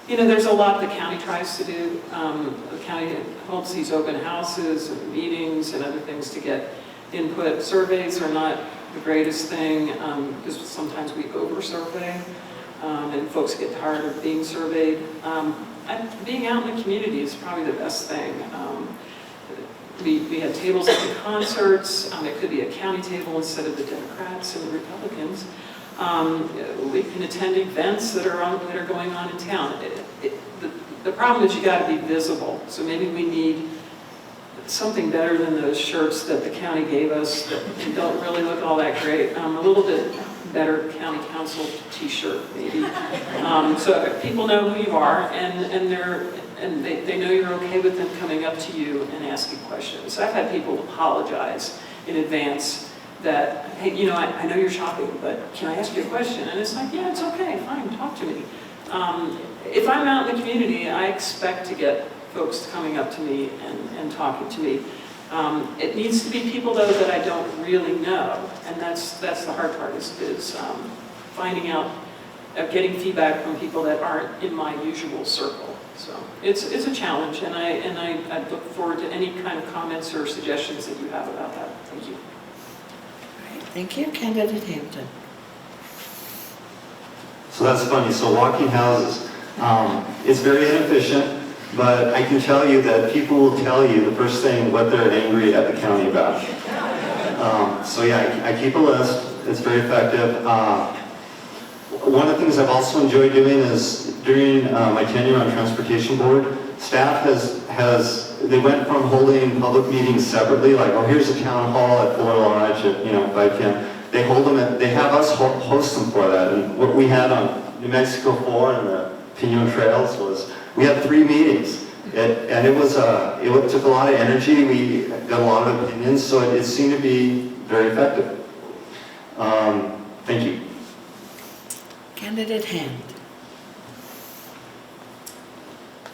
you know, there's a lot the county tries to do. The county holds these open houses and meetings and other things to get input. Surveys are not the greatest thing because sometimes we over-survey and folks get tired of being surveyed. Being out in the community is probably the best thing. We had tables at the concerts. It could be a county table instead of the Democrats and the Republicans. We can attend events that are going on in town. The problem is you got to be visible. So maybe we need something better than those shirts that the county gave us that don't really look all that great. A little bit better county council t-shirt maybe. So people know who you are and they know you're okay with them coming up to you and asking questions. I've had people apologize in advance that, hey, you know, I know you're shopping, but can I ask you a question? And it's like, yeah, it's okay, fine, talk to me. If I'm out in the community, I expect to get folks coming up to me and talking to me. It needs to be people, though, that I don't really know, and that's the hard part is finding out, getting feedback from people that aren't in my usual circle. So it's a challenge, and I look forward to any kind of comments or suggestions that you have about that. Thank you. All right, thank you. Candidate Hampton. So that's funny. So walking houses, it's very inefficient, but I can tell you that people will tell you the first thing what they're angry at the county about. So yeah, I keep a list. It's very effective. One of the things I've also enjoyed doing is during my tenure on Transportation Board, staff they went from holding public meetings separately, like, oh, here's a town hall at Fuller Lodge at, 5 p.m. They hold them they have us host them for that. And what we had on New Mexico 4 and the Pinon Trails was, we had 3 meetings. It took a lot of energy. We got a lot of opinions, so it seemed to be very effective. Thank you. Candidate Hand.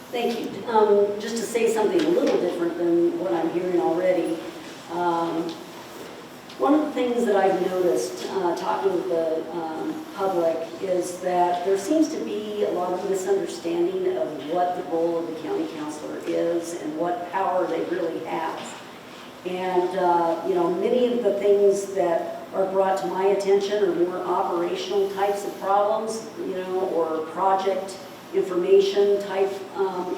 Thank you. Just to say something a little different than what I'm hearing already. One of the things that I've noticed talking with the public is that there seems to be a lot of misunderstanding of what the role of the county councilor is and what power they really have. And, you know, many of the things that are brought to my attention are more operational types of problems, you know, or project information type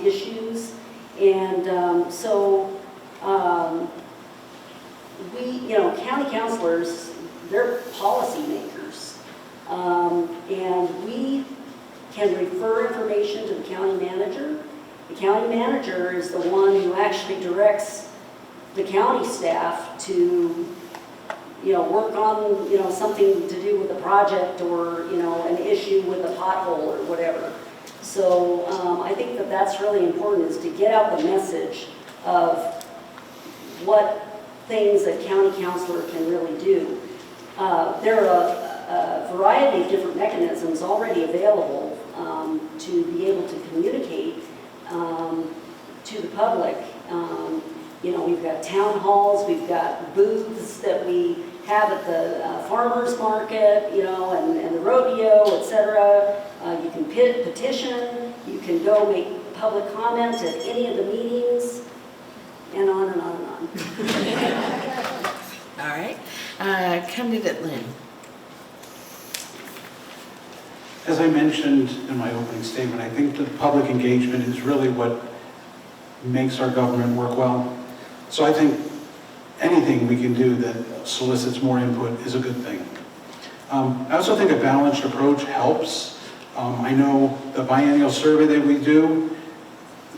issues. And we, you know, county councilors, they're policy makers. And we can refer information to the county manager. The county manager is the one who actually directs the county staff to, you know, work on, you know, something to do with a project or, you know, an issue with a pothole or whatever. So I think that that's really important, is to get out the message of what things a county councilor can really do. There are a variety of different mechanisms already available to be able to communicate to the public. You know, we've got town halls, we've got booths that we have at the farmers market, you know, and the rodeo, etc. You can petition, you can go make public comment at any of the meetings, and on and on and on. All right. Candidate Lynn. As I mentioned in my opening statement, I think that public engagement is really what makes our government work well. So I think anything we can do that solicits more input is a good thing. I also think a balanced approach helps. I know the biennial survey that we do,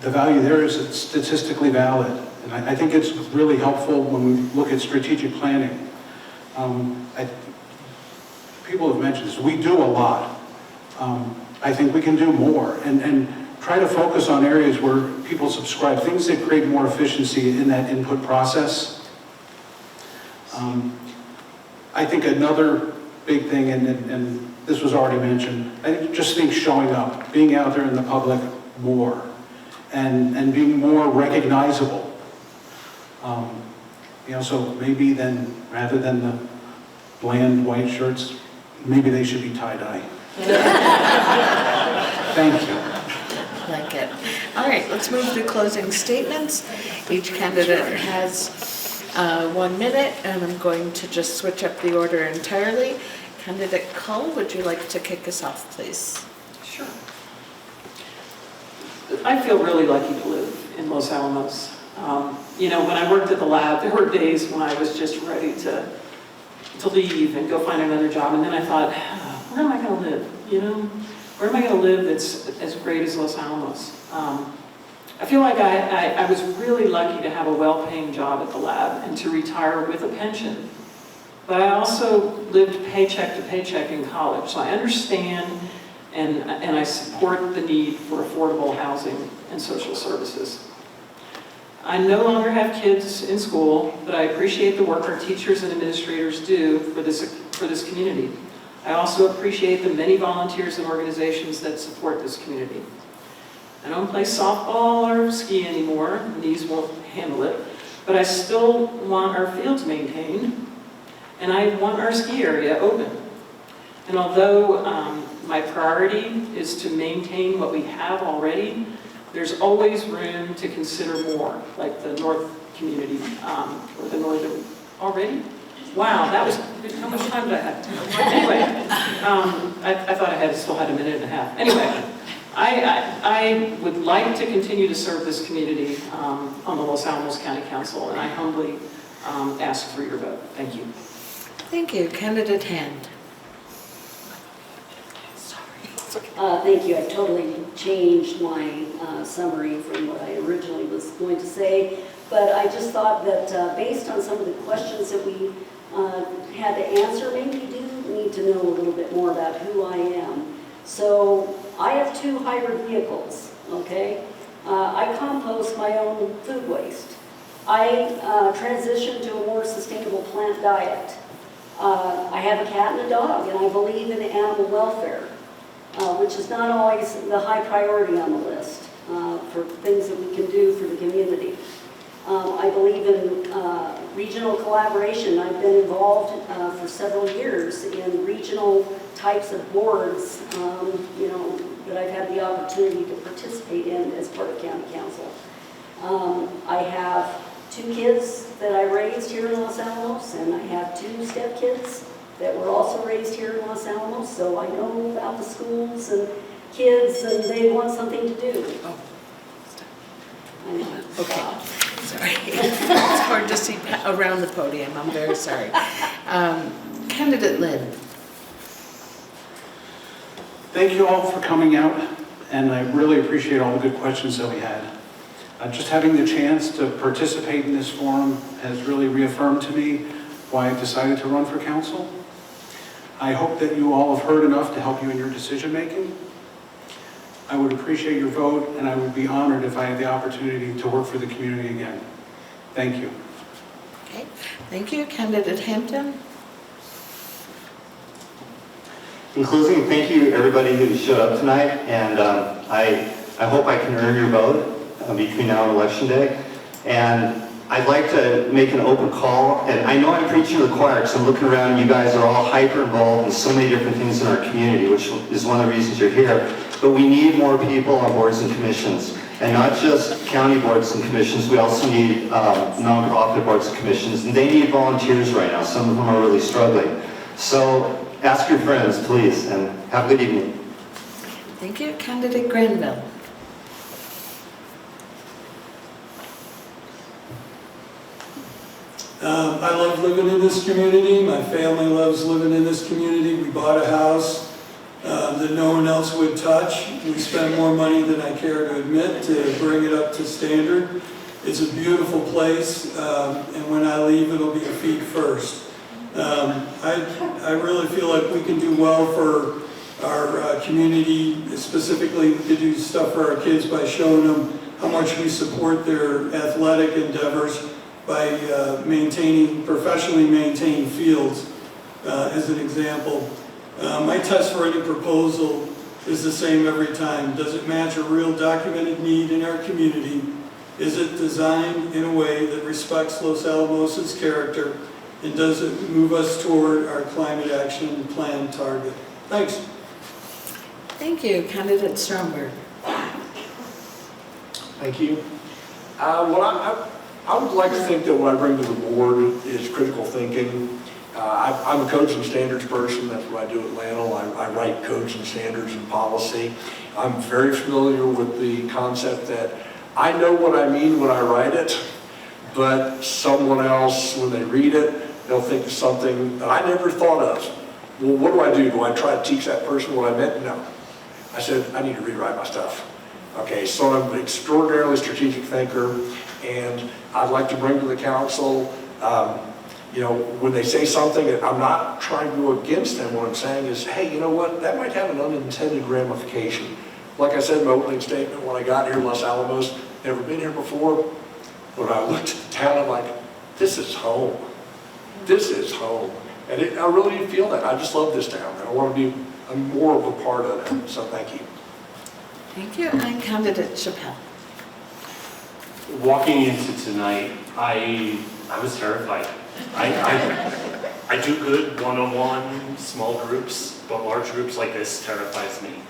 the value there is it's statistically valid. And I think it's really helpful when we look at strategic planning. People have mentioned this, we do a lot. I think we can do more and try to focus on areas where people subscribe, things that create more efficiency in that input process. I think another big thing, and this was already mentioned, I just think showing up, being out there in the public more, and being more recognizable. You know, so maybe then, rather than the bland white shirts, maybe they should be tie-dye. Thank you. Like it. All right, let's move to closing statements. Each candidate has 1 minute, and I'm going to just switch up the order entirely. Candidate Cull, would you like to kick us off, please? Sure. I feel really lucky to live in Los Alamos. You know, when I worked at the lab, there were days when I was just ready to leave and go find another job, and then I thought, where am I going to live? You know, where am I going to live that's as great as Los Alamos? I feel like I was really lucky to have a well-paying job at the lab and to retire with a pension. But I also lived paycheck to paycheck in college, so I understand and I support the need for affordable housing and social services. I no longer have kids in school, but I appreciate the work our teachers and administrators do for this community. I also appreciate the many volunteers and organizations that support this community. I don't play softball or ski anymore, knees won't handle it, but I still want our fields maintained, and I want our ski area open. And although my priority is to maintain what we have already, there's always room to consider more, like the North community, or the Northern, already? Wow, that was, how much time did I have? Anyway, I thought I still had a minute and a half. Anyway, I would like to continue to serve this community on the Los Alamos County Council, and I humbly ask for your vote. Thank you. Thank you. Candidate Hand. Thank you. I've totally changed my summary from what I originally was going to say, but I just thought that based on some of the questions that we had to answer, maybe you do need to know a little bit more about who I am. So I have 2 hybrid vehicles, okay? I compost my own food waste. I transitioned to a more sustainable plant diet. I have a cat and a dog, and I believe in animal welfare. Which is not always the high priority on the list for things that we can do for the community. I believe in regional collaboration. I've been involved for several years in regional types of boards, that I've had the opportunity to participate in as part of county council. I have 2 kids that I raised here in Los Alamos, and I have 2 stepkids that were also raised here in Los Alamos, so I know about the schools and kids, and they want something to do. Oh. I know. Okay, sorry. It's hard to see around the podium, I'm very sorry. Candidate Lynn. Thank you all for coming out, and I really appreciate all the good questions that we had. Just having the chance to participate in this forum has really reaffirmed to me why I decided to run for council. I hope that you all have heard enough to help you in your decision making. I would appreciate your vote, and I would be honored if I had the opportunity to work for the community again. Thank you. Okay, thank you. Candidate Hampton. In closing, thank you everybody who showed up tonight, and I hope I can earn your vote between now and Election Day. And I'd like to make an open call, and I know I'm preaching to the choir because I'm looking around, you guys are all hyper involved in so many different things in our community, which is one of the reasons you're here. But we need more people on boards and commissions, and not just county boards and commissions, we also need nonprofit boards and commissions, and they need volunteers right now. Some of them are really struggling. So ask your friends, please, and have a good evening. Thank you. Candidate Granville. I love living in this community. My family loves living in this community. We bought a house that no one else would touch. We spend more money than I care to admit to bring it up to standard. It's a beautiful place, and when I leave, it'll be a feet first. I really feel like we can do well for our community. Specifically, we could do stuff for our kids by showing them how much we support their athletic endeavors by professionally maintained fields, as an example. My test for any proposal is the same every time. Does it match a real documented need in our community? Is it designed in a way that respects Los Alamos' character? And does it move us toward our climate action plan target? Thanks. Thank you. Candidate Stromberg. Thank you. I would like to think that what I bring to the board is critical thinking. I'm a codes and standards person. That's what I do at Lanel. I write codes and standards and policy. I'm very familiar with the concept that I know what I mean when I write it, but someone else, when they read it, they'll think of something that I never thought of. Well, what do? Do I try to teach that person what I meant? No. I said, I need to rewrite my stuff. Okay, so I'm an extraordinarily strategic thinker, and I'd like to bring to the council, when they say something, I'm not trying to go against them. What I'm saying is, hey, you know what? That might have an unintended ramification. Like I said in my opening statement, when I got here in Los Alamos, never been here before. When I looked at the town, I'm like, this is home. This is home. And I really do feel that. I just love this town, and I want to be more of a part of it. So thank you. Thank you. And Candidate Chappelle. Walking into tonight, I was terrified. I do good one-on-one, small groups, but large groups like this terrifies me.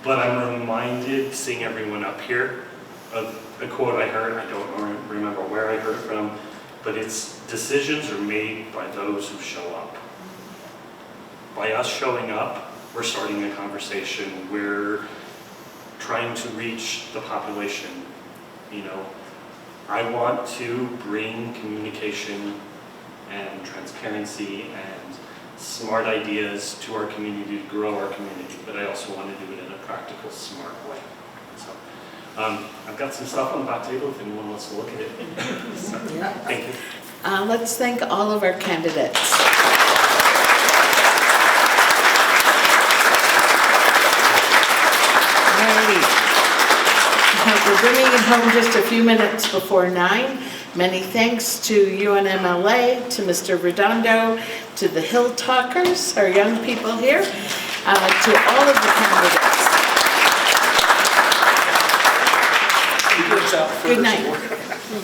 But I'm reminded, seeing everyone up here, of a quote I heard. I don't remember where I heard it from, but it's decisions are made by those who show up. By us showing up, we're starting a conversation. We're trying to reach the population. I want to bring communication and transparency and smart ideas to our community to grow our community, but I also want to do it in a practical, smart way. So I've got some stuff on the back table if anyone wants to look at it. So, thank you. Let's thank all of our candidates. Alrighty. We're bringing it home just a few minutes before 9. Many thanks to UNMLA, to Mr. Redondo, to the Hill Talkers, our young people here, to all of the candidates. Good night.